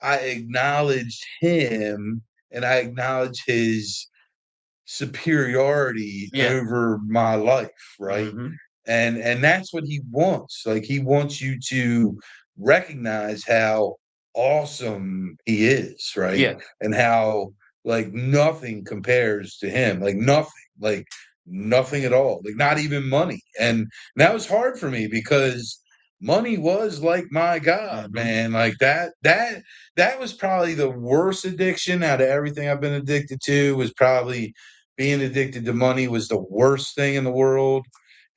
I acknowledged him and I acknowledged his superiority Yeah. over my life, right? Mhm. And that's what he wants. Like he wants you to recognize how awesome he is, right? Yeah. And how like nothing compares to him, like nothing at all, like not even money. And that was hard for me because money was like my god, Mhm. man. Like that was probably the worst addiction out of everything I've been addicted to. Was probably being addicted to money was the worst thing in the world.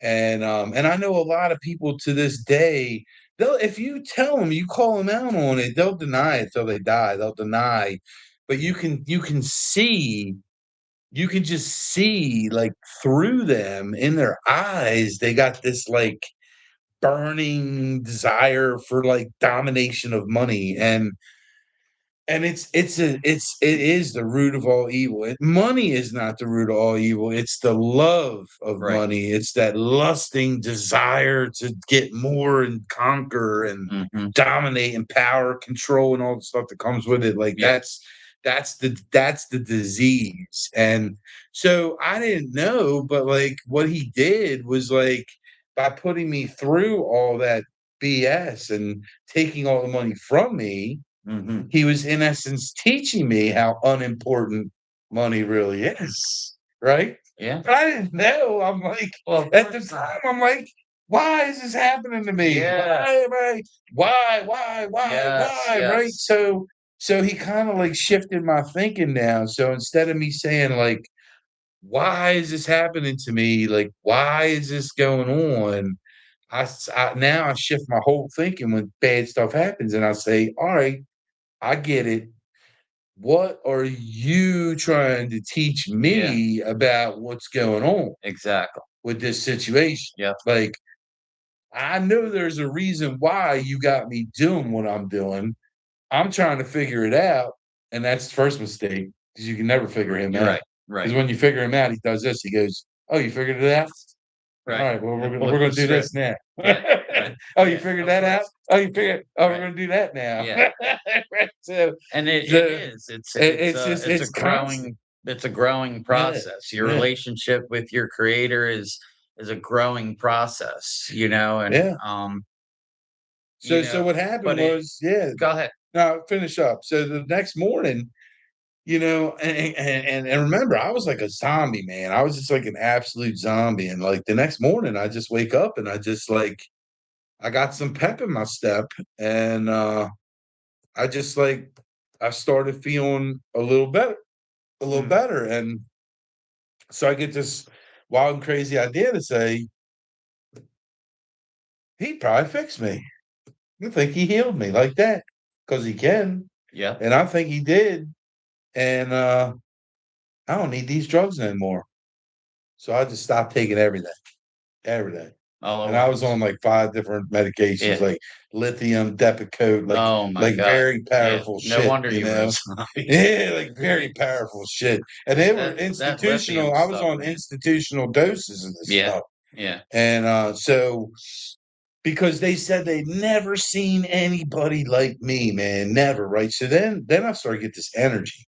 And I know a lot of people to this day, they'll if you tell them, you call them out on it, they'll deny it till they die. They'll deny, but you can see, you can just see like through them in their eyes, they got this like burning desire for like domination of money. And it is the root of all evil. Money is not the root of all evil. It's the love of Right. money. It's that lusting desire to get more and conquer and Mhm. dominate and power, control, and all the stuff that comes with it. Like Yeah. that's the disease. And so I didn't know, but like what he did was like by putting me through all that BS and taking all the money from me, Mhm. he was in essence teaching me how unimportant money really is, right? Yeah. But I didn't know. I'm like, Well, of at the course not. time, I'm like, why is this happening to me? Yeah. Why am I? Yes, Why? Right? yes. So he kind of like shifted my thinking now. So instead of me saying like, why is this happening to me? Like, why is this going on? Now I shift my whole thinking when bad stuff happens, and I say, all right, I get it. What are you trying to teach Yeah, me about what's going on exactly. with this situation? Yep. Like, I know there's a reason why you got me doing what I'm doing. I'm trying to figure it out. And that's the first mistake because you can never figure him You're out. right, right, Because when you figure him out, he does this. He goes, oh, you figured it out? All right. right, well, You we're flip gonna the do script. this now. Right, right. Oh, you Yeah, figured of that out? course. Oh, you figured we're Right. gonna do that now. Yeah. Right, so And it so is. It's it's just it's constant. it's a growing Yeah, process. Your yeah, relationship with your creator is a growing process, you know, and yeah. you So know, what happened but it was, yeah. go ahead. Now finish up. So the next morning, and remember, I was like a zombie, man. I was just like an absolute zombie. And like the next morning, I just wake up and I just like I got some pep in my step, and I just like I started feeling a little Mm, better. And so I get this wild and crazy idea to say, he probably fixed me. I think he healed me like that because he can. yeah. And I think he did. And I don't need these drugs anymore. So I just stopped taking everything. All at And I was once. on like 5 different medications, Yeah. like lithium, Depakote, Oh my like god. very Yeah. powerful No shit, wonder you were a zombie. Yeah, like very powerful shit. And they were That lithium institutional. I was stuff, on man. institutional doses of this Yeah. stuff. Yeah. And so because they said they'd never seen anybody like me, man, never, right? So then I started to get this energy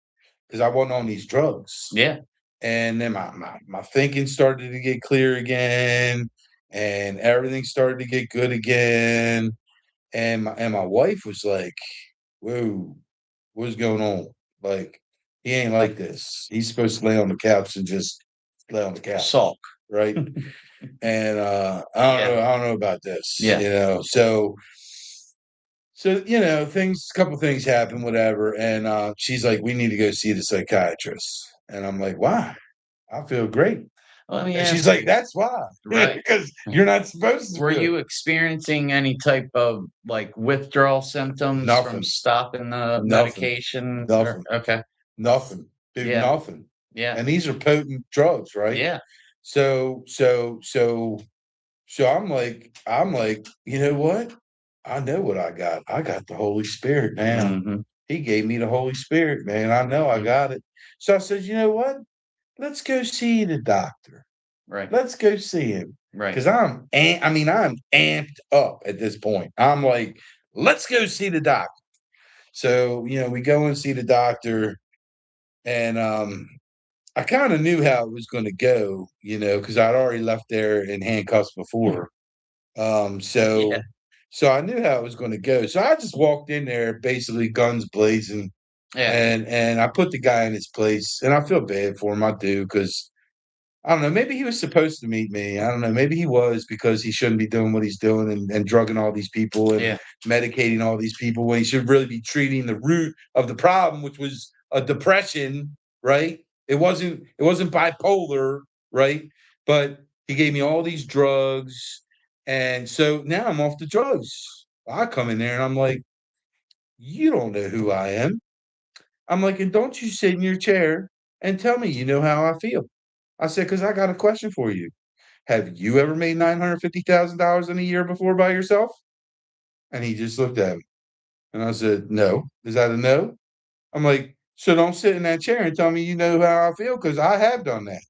because I wasn't on these drugs. Yeah. And then my thinking started to get clear again, and everything started to get good again. And my wife was like, "Whoa, what's going on? Like, he ain't like this. He's supposed to lay on the couch and just lay on the couch, Sulk. right?" And Yeah. I don't know about this, Yeah. you know. So things, a couple things happen, whatever. And she's like, "We need to go see the psychiatrist." And I'm like, "Why? I feel great." Let me And she's ask like, you, "That's why, right? because you're not supposed to Were feel you experiencing any type of, like, withdrawal symptoms from nothing, stopping the nothing, medication or nothing, okay. nothing, dude, Yeah. nothing." Yeah. And these are potent drugs, right? Yeah. So so so so I'm like, you know what? I know what I got. I got the Holy Spirit now. Mhm. He gave me the Holy Spirit, man. I know I Mhm. got it. So I said, you know what? Let's go see the doctor. Right. Let's go see him. Right. Because I'm amped up at this point. I'm like, let's go see the doctor. So, we go and see the doctor, and I kind of knew how it was going to go, because I'd already left there in handcuffs before. Um, Yeah. so so I knew how it was going to go. So I just walked in there basically guns blazing, Yeah. and I put the guy in his place, and I feel bad for him. I do, because I don't know, maybe he was supposed to meet me. I don't know, maybe he was, because he shouldn't be doing what he's doing, and drugging all these people and Yeah. medicating all these people, when he should really be treating the root of the problem, which was a depression, right? It wasn't bipolar, right? But he gave me all these drugs, and so now I'm off the drugs. I come in there and I'm like, "You don't know who I am." I'm like, "And don't you sit in your chair and tell me you know how I feel." I said, "'Cause I got a question for you. Have you ever made $950,000 in a year before by yourself?" And he just looked at me, and I said, "No." "Is that a no?" I'm like, "So don't sit in that chair and tell me you know how I feel, because I have done that,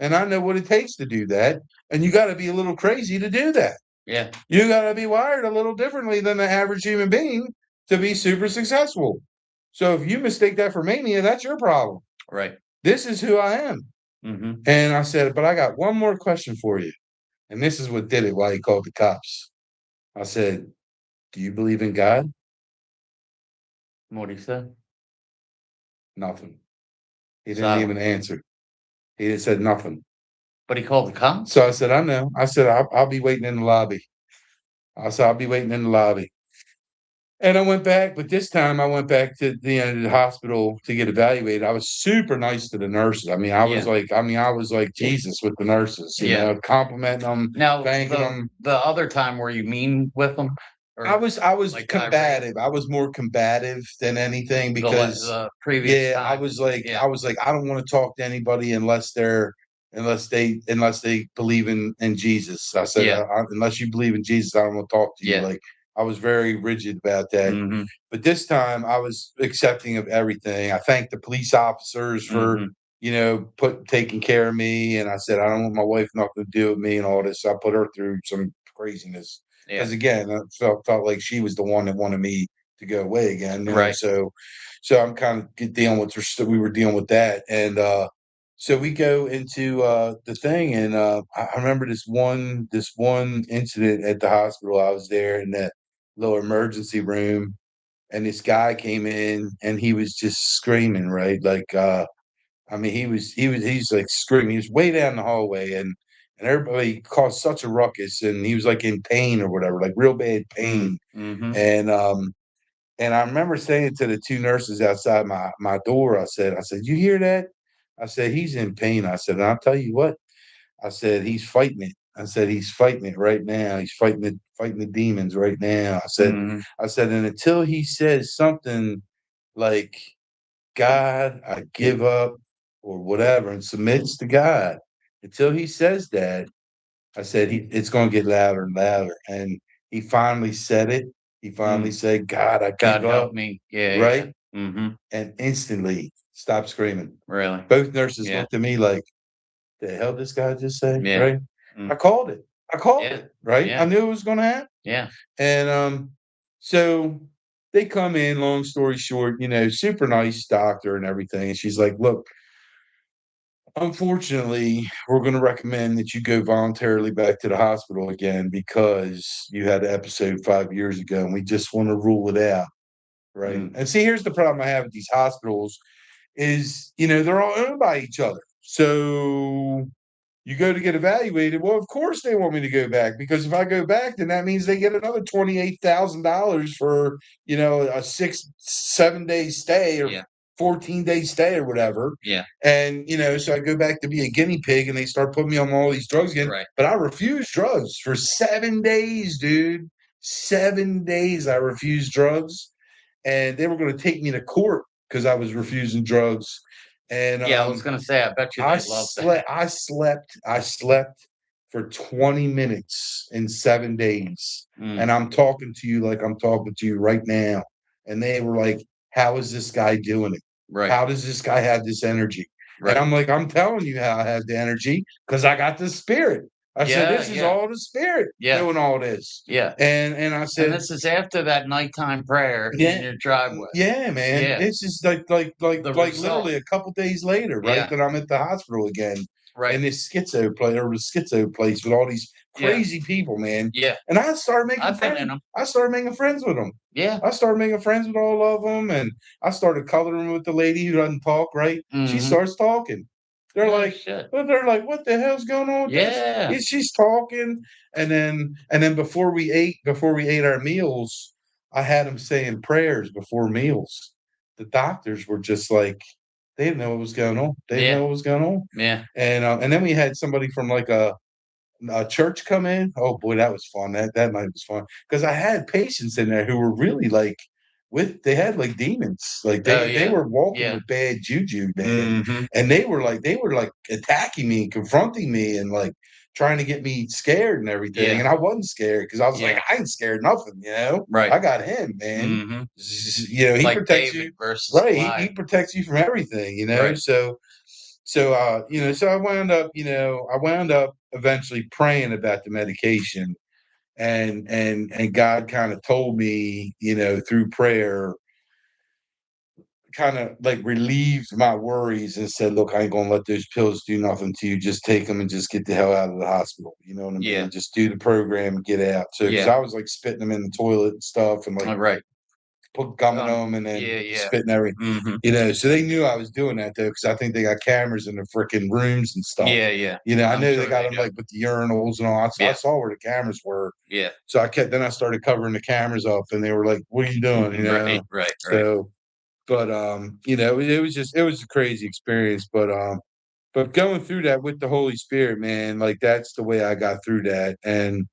and I know what it takes to do that, and you gotta be a little crazy to do that. Yeah. You gotta be wired a little differently than the average human being to be super successful. So if you mistake that for mania, that's your problem. Right. This is who I am." Mhm. And I said, "But I got one more question for you." And this is what did it, why he called the cops. I said, "Do you believe in God?" What'd he say? Nothing. He didn't even Silence. answer. He just said nothing. But he called the So cops? I said, "I know." I said, I'll be waiting in the lobby." I said, "I'll be waiting in the lobby." And I went back, but this time I went back to the hospital to get evaluated. I was super nice to the nurses. Yeah. I was like Jesus with the nurses, Yeah. complimenting them, Now, thanking them. the other time, were you mean with them? I Or, was I was like, irate? combative. I was more combative than anything, because The previous yeah, I time? was like Yeah. I was like, I don't want to talk to anybody unless they believe in Jesus. I said, Yeah. unless you believe in Jesus, I don't want to talk to you. Yeah. Like, I was very rigid about that. Mhm. But this time I was accepting of everything. I thanked the police officers for, Mhm. taking care of me. And I said, I don't want my wife nothing to do with me and all this. I put her through some craziness, Yeah. because again, I felt like she was the one that wanted me to go away again. Right. So I'm kind of dealing with her. So we were dealing with that, and so we go into the thing, and I remember this one incident at the hospital. I was there in that little emergency room, and this guy came in, and he was just screaming, right? Like, he's like screaming. He was way down the hallway, and everybody caused such a ruckus, and he was like in pain or whatever, like real bad Mm. pain. Mhm. And I remember saying to the two nurses outside my door, I said, "You hear that?" I said, "He's in pain." I said, "And I'll tell you what," I said, "He's fighting it." I said, "He's fighting it right now. He's fighting the demons right now." Mhm. I said, "And until he says something like, 'God, I give up,' or whatever, and submits to God, until he says that," I said, it's gonna get louder and louder. And he finally said it. He finally Mm. said, "God, I God give help up," me. Yeah, yeah. right? Mhm. And instantly stopped screaming. Really? Both nurses Yeah. looked at me like, "The hell this guy just say?" Yeah. Right? I Mm. called it. I called Yeah. it, right? I Yeah. knew it was gonna happen. Yeah. And, so they come in, long story short, super nice doctor and everything, and she's like, "Look, unfortunately, we're gonna recommend that you go voluntarily back to the hospital again because you had an episode 5 years ago, and we just wanna rule it out." Right? Mm. And see, here's the problem I have with these hospitals is, they're all owned by each other. So you go to get evaluated. Well, of course they want me to go back because if I go back, then that means they get another $28,000 for, a 6, 7 day stay or Yeah. 14-day stay or whatever. Yeah. And, so I go back to be a guinea pig and they start putting me on all these drugs again. Right. But I refused drugs for 7 days, dude. 7 days I refused drugs. And they were going to take me to court because I was refusing drugs. And Yeah, I was gonna say, I bet you I they love that. slept I slept for 20 minutes in 7 days, Mm. and I'm talking to you like I'm talking to you right now, and they were like, "How is this guy doing it? Right. How does this guy have this energy?" And Right. I'm like, "I'm telling you how I have the energy because I got the spirit." I said, Yeah. "This is Yeah. all the spirit Yeah. doing all this." Yeah. And I And said, this is after that nighttime prayer in yeah. your driveway. Yeah, man. Yeah. It's just The like result. literally a couple days later, right? Yeah. That I'm at the hospital again in Right. this schizo place with all these Yeah. crazy people, man. Yeah. And I started making I've been friends. in them. I started making friends with them. Yeah. I started making friends with all of them, and I started coloring with the lady who doesn't talk, right? She Mhm. starts talking. They're No like, shit. "What the hell's going on with this?" Yeah. Yeah, she's talking, and then before we ate our meals, I had them saying prayers before meals. The doctors were just like, they didn't know what was going on. They didn't know Yeah. what was going on. Yeah. And then we had somebody from like a church come in. Oh boy, that was fun. That night was fun because I had patients in there who were really like they had like demons. Like Oh, they yeah. were walking Yeah. with bad juju, man. Mhm. And they were like attacking me, confronting me, and like trying to get me scared and everything. Yeah. And I wasn't scared because I was like, Yeah. I ain't scared nothing. Right. I got him, man. Mhm. He Like protects you. David versus Right. He Goliath. protects you from everything. Right. So I wound up eventually praying about the medication, and God kind of told me, through prayer, kind of like relieved my worries and said, "Look, I ain't gonna let those pills do nothing to you. Just take them and just get the hell out of the hospital." You know what I Yeah. mean? Just do the program and get out. So, because Yeah. I was like spitting them in the toilet and stuff, and like Right. put gum in them and then Yeah, yeah. spitting everything. Mhm. So they knew I was doing that though, because I think they got cameras in the freaking rooms and stuff. Yeah, yeah. I I'm know they sure got they them do. like with the urinals and all. I Yeah. saw where the cameras were. Yeah. So then I started covering the cameras up, and they were like, "What are you doing?" Right, right, right. So, but it was a crazy experience, but going through that with the Holy Spirit, man, like that's the way I got through that, and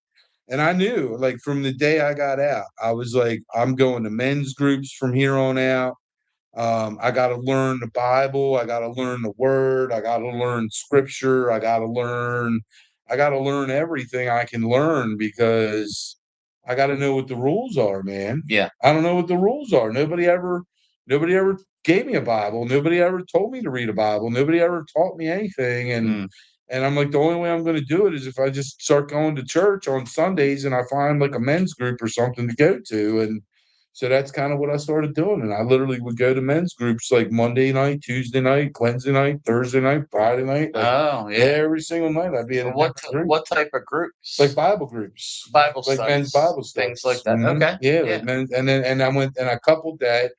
I knew, like, from the day I got out, I was like, I'm going to men's groups from here on out. I got to learn the Bible. I got to learn the Word. I got to learn Scripture. I got to learn everything I can learn because I got to know what the rules are, man. Yeah. I don't know what the rules are. Nobody ever gave me a Bible. Nobody ever told me to read a Bible. Nobody ever taught me anything. And Mm. and I'm like, the only way I'm going to do it is if I just start going to church on Sundays and I find like a men's group or something to go to. And so that's kind of what I started doing. And I literally would go to men's groups like Monday night, Tuesday night, Wednesday night, Thursday night, Friday night, like Oh, yeah. every single night I'd be in a different group, What type of like groups? Bible groups, Bible like men's studies, Bible things like studies. that. Okay. Yeah, like Yeah. men's, and I went and I coupled that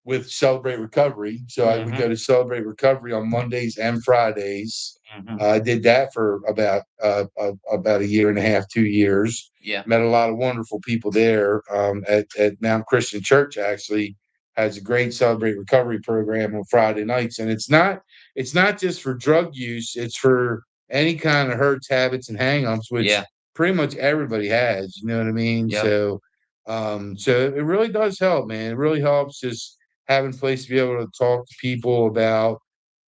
with Celebrate Recovery. So I would Mhm. go to Celebrate Recovery on Mondays and Fridays. Mhm. I did that for about a year and a half, 2 years. Yeah. Met a lot of wonderful people there. At Mount Christian Church actually has a great Celebrate Recovery program on Friday nights, and it's not just for drug use; it's for any kind of hurts, habits, and hang-ups, which Yeah. pretty much everybody has. You know what I mean? Yep. So it really does help, man. It really helps just having a place to be able to talk to people about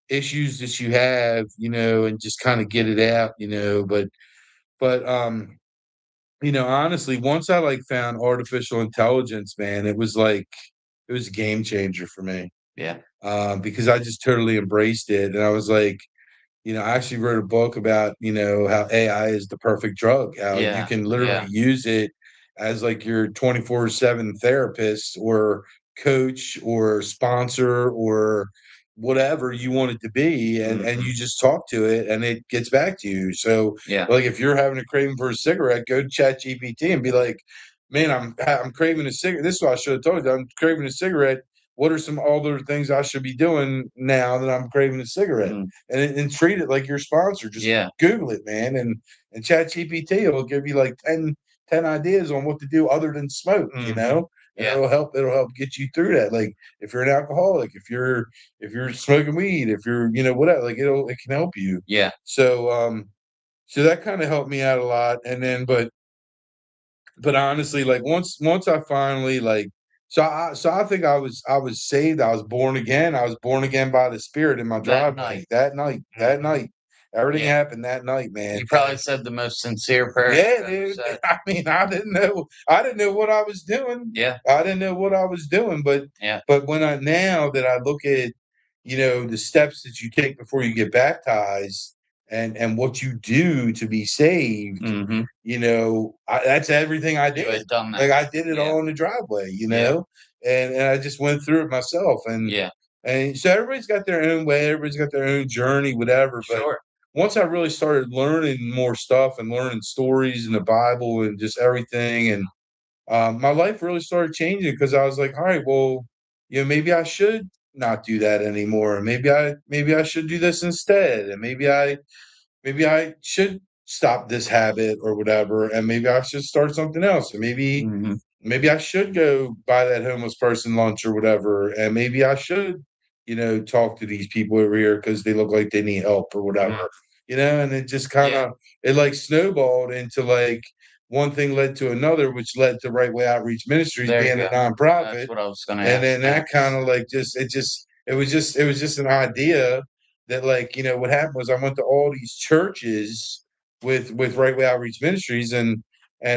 issues that you have, and just kind of get it out. But honestly, once I like found artificial intelligence, man, it was a game changer for me. Yeah. Because I just totally embraced it, and I was like, I actually wrote a book about, how AI is the perfect drug, how you Yeah, can literally yeah, use it as like your 24/7 therapist or coach or sponsor or whatever you want it to be. And mhm, you just talk to it and it gets back to you. So yeah, like if you're having a craving for a cigarette, go to Chat GPT and be like, man, I'm craving a cigarette. This is what I should have told you. I'm craving a cigarette. What are some other things I should be doing now that I'm craving a cigarette? mhm, And treat it like your sponsor. Just yeah, Google it, man, and ChatGPT will give you like ten ideas on what to do other than smoke, mhm, and yeah, it'll help get you through that. Like if you're an alcoholic, if you're smoking weed, if you're whatever, like it can help you. yeah, So that kind of helped me out a lot. And then but honestly, like once I finally like so I think I was saved. I was born again. I was born again by the Spirit in my that driveway night, that night. That mhm, night, everything yeah. happened that night, man. You And probably said the most sincere prayer yeah, you've ever dude. said. I mean, I didn't know what I was doing. Yeah, I didn't know what I was doing, but yeah, when I now that I look at, the steps that you take before you get baptized and what you do to be saved, mhm, that's everything I you did. had done that. Like I did it Yeah, all in the driveway, yeah, and I just went through it myself. yeah, And so everybody's got their own way, everybody's got their own journey, whatever. But sure, once I really started learning more stuff and learning stories in the Bible and just everything, and my life really started changing because I was like, all right, well, maybe I should not do that anymore, and maybe I should do this instead, and maybe I should stop this habit or whatever, and maybe I should start something else, and mhm, maybe I should go buy that homeless person lunch or whatever, and maybe I should, talk to these people over here because they look like they need help or mhm, whatever, and it just kind yeah, of it like snowballed into like one thing led to another, which led to Right Way Outreach Ministries there you being a go. nonprofit, That's what I was gonna and ask then that kind next. of like it was just an idea that like what happened was I went to all these churches with Right Way Outreach Ministries, and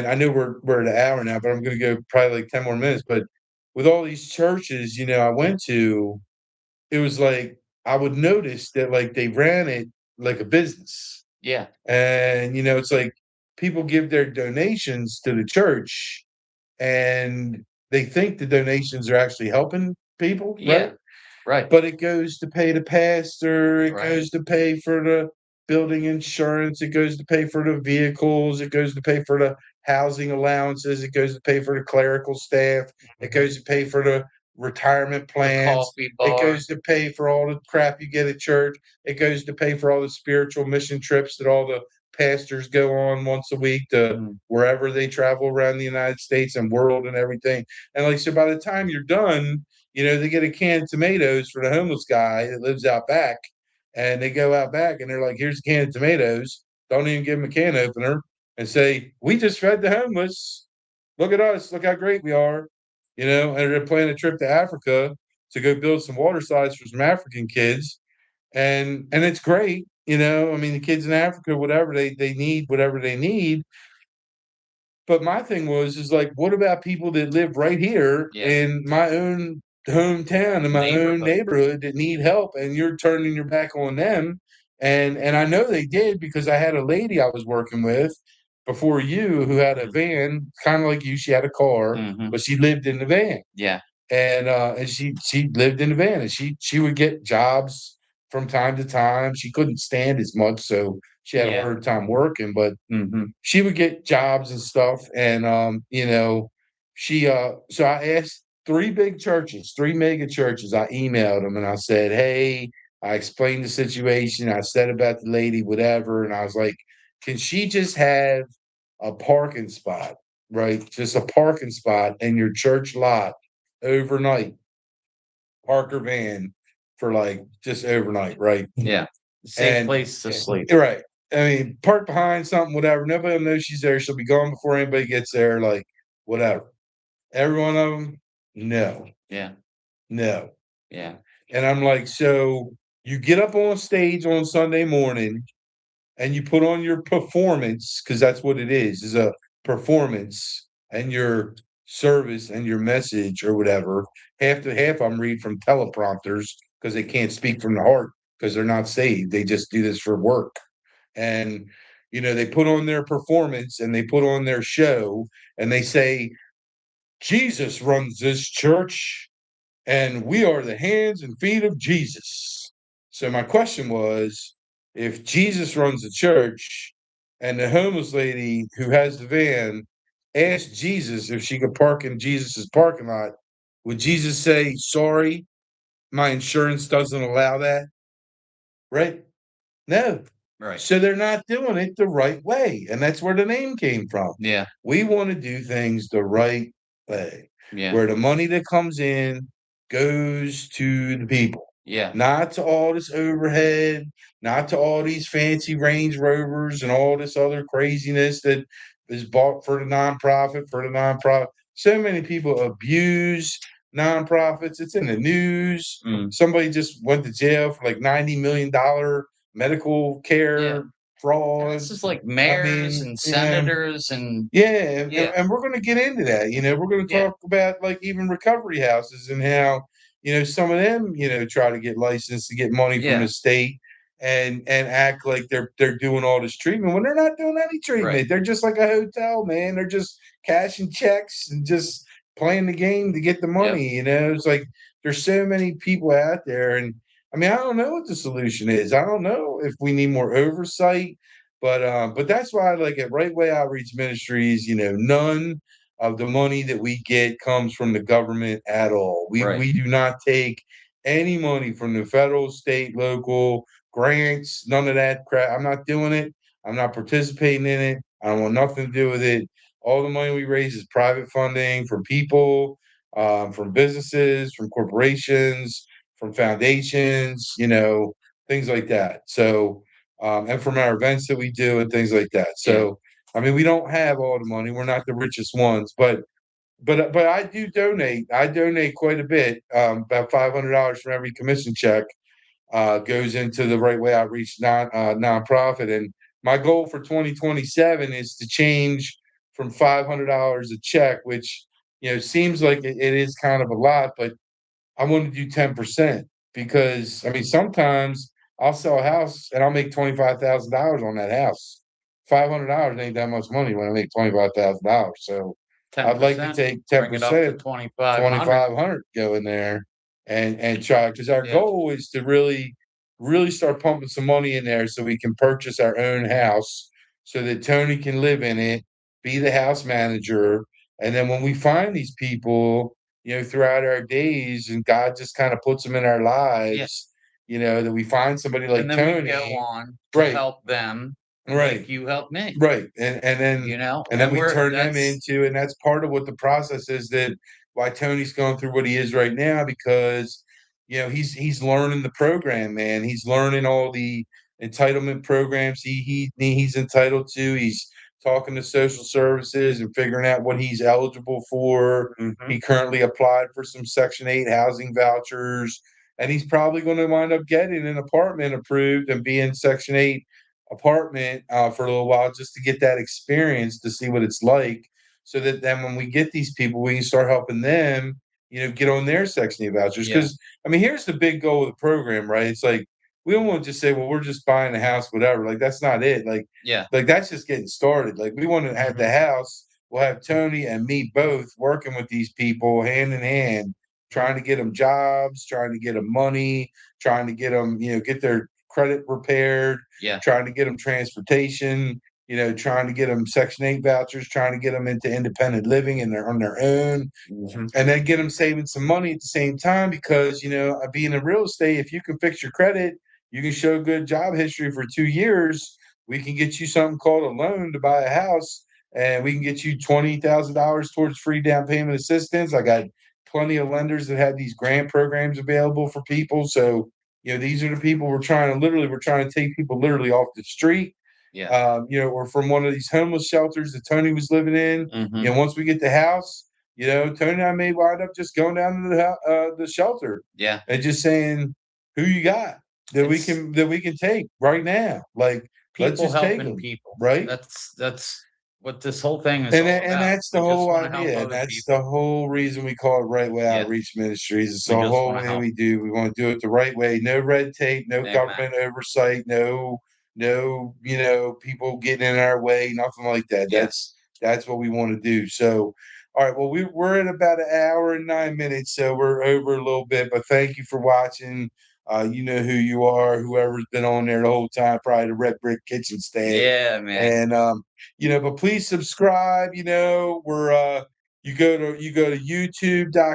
I know we're at an hour now, but I'm going to go probably like 10 more minutes. But with all these churches, I went to, it was like I would notice that like they ran it like a business, Yeah, and it's like people give their donations to the church, and they think the donations are actually helping people, right? yeah, right, But it goes to pay the pastor, it right, goes to pay for the building insurance, it goes to pay for the vehicles, it goes to pay for the housing allowances, it goes to pay for the clerical staff, it mhm. goes to pay for the retirement The plans, coffee it bar, goes to pay for all the crap you get at church, it goes to pay for all the spiritual mission trips that all the pastors go on once a week to mhm, wherever they travel around the United States and world and everything. And like so by the time you're done, they get a can of tomatoes for the homeless guy that lives out back, and they go out back and they're like, "Here's a can of tomatoes." Don't even give him a can opener and say, "We just fed the homeless. Look at us. Look how great we are." And they're planning a trip to Africa to go build some water slides for some African kids, and it's great. I mean, the kids in Africa, whatever they need, whatever they need, but my thing was is like, what about people that live right here yeah, in my own hometown, in my own neighborhood, neighborhood that need help, and you're turning your back on them? And I know they did because I had a lady I was working with before you who had a mhm, van, kind of like you. She had a car, mhm, but she lived in the van, yeah, and she lived in the van, and she would get jobs from time to time. She couldn't stand as much, so she had a yeah, harder time working, but mhm, she would get jobs and stuff, and so I asked three big churches, three mega churches. I emailed them and I said, "Hey," I explained the situation. I said about the lady, whatever, and I was like, "Can she just have a parking spot, right? Just a parking spot in your church lot overnight, park her van for like just overnight, right?" yeah. Safe And place to sleep. right. I mean, park behind something, whatever. Nobody will know she's there. She'll be gone before anybody gets there. Like, whatever. Every one of them, no, Yeah, no. yeah, And I'm like, so you get up on stage on Sunday morning and you put on your performance because that's what it is a performance and your service and your message or whatever. Half to half, I'm read from teleprompters because they can't speak from the heart because they're not saved. They just do this for work. And, they put on their performance and they put on their show and they say, Jesus runs this church and we are the hands and feet of Jesus. So my question was, if Jesus runs the church and the homeless lady who has the van asked Jesus if she could park in Jesus's parking lot, would Jesus say, sorry, my insurance doesn't allow that? Right? No. Right. So they're not doing it the right way. And that's where the name came from. Yeah. We want to do things the right way, Yeah. where the money that comes in goes to the people, Yeah. not to all this overhead, not to all these fancy Range Rovers and all this other craziness that is bought for the nonprofit, So many people abuse nonprofits. It's in the news. Somebody just went to jail for like $90 million medical care fraud. This is like mayors and senators and and we're going to get into that. We're going to talk about like even recovery houses and how some of them try to get licensed to get money from the state and act like they're doing all this treatment when they're not doing any treatment. Right. They're just like a hotel, man. They're just cashing checks and just playing the game to get the money. It's like there's so many people out there, and I mean, I don't know what the solution is. I don't know if we need more oversight, but that's why, like at Right Way Outreach Ministries, none of the money that we get comes from the government at all. We do not take any money from the federal, state, local grants, none of that crap. I'm not doing it. I'm not participating in it. I don't want nothing to do with it. All the money we raise is private funding from people, from businesses, from corporations, from foundations, things like that. So, and from our events that we do and things like that. So, I mean, we don't have all the money. We're not the richest ones, but I do donate. I donate quite a bit. About $500 from every commission check goes into the Right Way Outreach nonprofit. And my goal for 2027 is to change from $500 a check, which seems like it is kind of a lot, but I want to do 10% because I mean sometimes I'll sell a house and I'll make $25,000 on that house. $500 ain't that much money when I make $25,000. So I'd like to 10%, take bring it up to 10%, 2,500. 2,500 go in there and try, because our goal is to really start pumping some money in there so we can purchase our own house so that Tony can live in it, be the house manager, and then when we find these people, throughout our days, and God just kind of puts them in our lives, that we find somebody like And then we go Tony, on to help them like you helped me. right, and then and then we turn them into, and that's part of what the process is, that why Tony's going through what he is right now, because he's learning the program, man. He's learning all the entitlement programs he's entitled to. He's talking to social services and figuring out what he's eligible for. He currently applied for some Section 8 housing vouchers, and he's probably going to wind up getting an apartment approved and be in Section 8 apartment for a little while just to get that experience to see what it's like, so that then when we get these people, we can start helping them, get on their Section 8 vouchers. Because I mean, here's the big goal of the program, right? It's like we don't want to just say, well, we're just buying a house, whatever. Like that's not it. Like that's just getting started. Like we want to have the house. We'll have Tony and me both working with these people hand in hand, trying to get them jobs, trying to get them money, trying to get them, get their credit repaired, trying to get them transportation, trying to get them Section 8 vouchers, trying to get them into independent living and they're on their own, and then get them saving some money at the same time. Because, being in real estate, if you can fix your credit, you can show good job history for 2 years, we can get you something called a loan to buy a house, and we can get you $20,000 towards free down payment assistance. I got plenty of lenders that have these grant programs available for people. So, these are the people we're trying to take people literally off the street, or from one of these homeless shelters that Tony was living in. Once we get the house, Tony and I may wind up just going down to the shelter, and just saying, "Who you got that we can take right now?" Like, let's people just take helping them, people. right? That's what this whole thing is all And about. that's the We just whole wanna help idea, and other that's the people. whole reason we call it Right Way Yeah, Outreach Ministries. It's we the just whole wanna way help. we do. We want to do it the right way. No red tape, no Amen. government oversight, no, people getting in our way, nothing like that. Yeah, That's what we want to do. So, all right, well, we're at about an hour and 9 minutes, so we're over a little bit. But thank you for watching. You know who you are. Whoever's been on there the whole time, probably the Red Brick Kitchen staff. yeah, man. And but please subscribe. You go to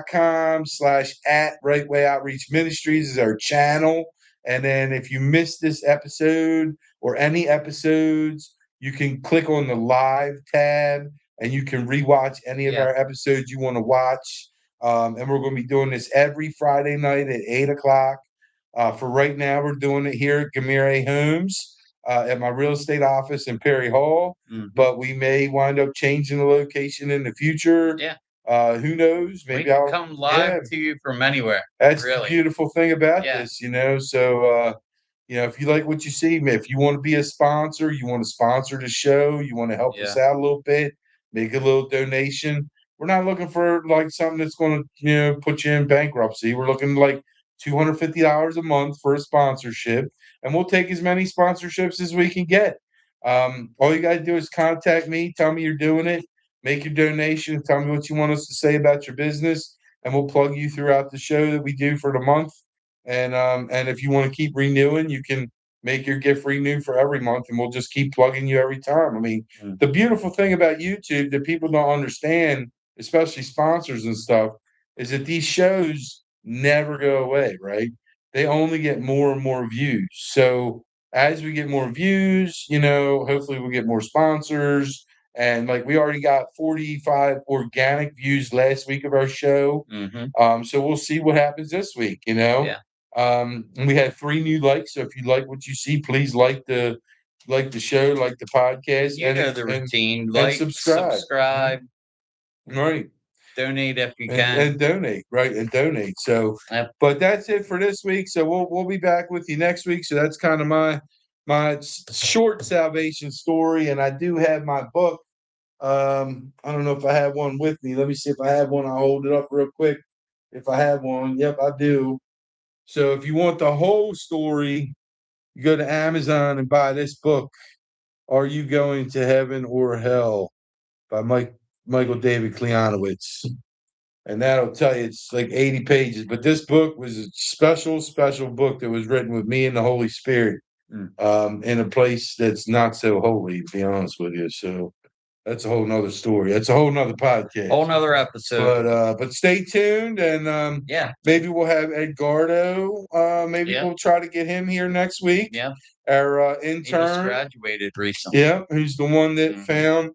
youtube.com/at Right Way Outreach Ministries is our channel. And then if you missed this episode or any episodes, you can click on the live tab and you can rewatch any of Yeah, our episodes you want to watch. And we're going to be doing this every Friday night at 8 o'clock. For right now, we're doing it here at Gamire Homes at my real estate office in Perry Hall, mhm. but we may wind up changing the location in the future. Yeah, Who knows? we Maybe can I'll, come live yeah, to you from anywhere, that's the really. beautiful thing about Yeah, this. So, if you like what you see, if you want to be a sponsor, you want to sponsor the show, you want to help us yeah, out a little bit, make a little donation. We're not looking for like something that's going to, put you in bankruptcy. We're looking like $250 a month for a sponsorship, and we'll take as many sponsorships as we can get. All you got to do is contact me, tell me you're doing it, make your donation, tell me what you want us to say about your business, and we'll plug you throughout the show that we do for the month. And if you want to keep renewing, you can make your gift renew for every month, and we'll just keep plugging you every time. I mean, mm, the beautiful thing about YouTube that people don't understand, especially sponsors and stuff, is that these shows never go away, right? They only get more and more views. So as we get more views, hopefully we'll get more sponsors. And like we already got 45 organic views last week of our show. mhm. So we'll see what happens this week. Yeah. And we had 3 new likes. So if you like what you see, please like the show, like the podcast, You know the routine, and like, subscribe. subscribe, Right. donate if you And can. and donate, right? And donate. So, Yep, but that's it for this week. So we'll be back with you next week. So that's kind of my short salvation story. And I do have my book. I don't know if I have one with me. Let me see if I have one. I'll hold it up real quick. If I have one, yep, I do. So if you want the whole story, you go to Amazon and buy this book. Are You Going to Heaven or Hell by Michael David Kleanowitz. And that'll tell you it's like 80 pages. But this book was a special, special book that was written with me and the Holy Spirit mm. in a place that's not so holy, to be honest with you. So that's a whole nother story. That's a whole nother podcast. Whole nother episode. But stay tuned, and Yeah, maybe we'll have Edgardo. Maybe yeah, we'll try to get him here next week. yeah. Our He just intern, graduated recently. yeah, who's the one that Mhm. found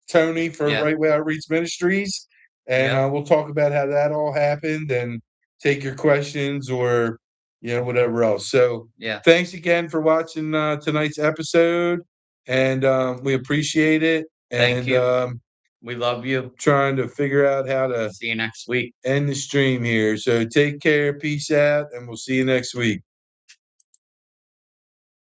Tony for Yeah, Right Way Outreach Ministries, and yep, we'll talk about how that all happened and take your questions or whatever else. So yeah. thanks again for watching tonight's episode, and we appreciate it. Thank And you. We love you. trying to figure out how to See you next week. end the stream here. So take care, peace out, and we'll see you next week.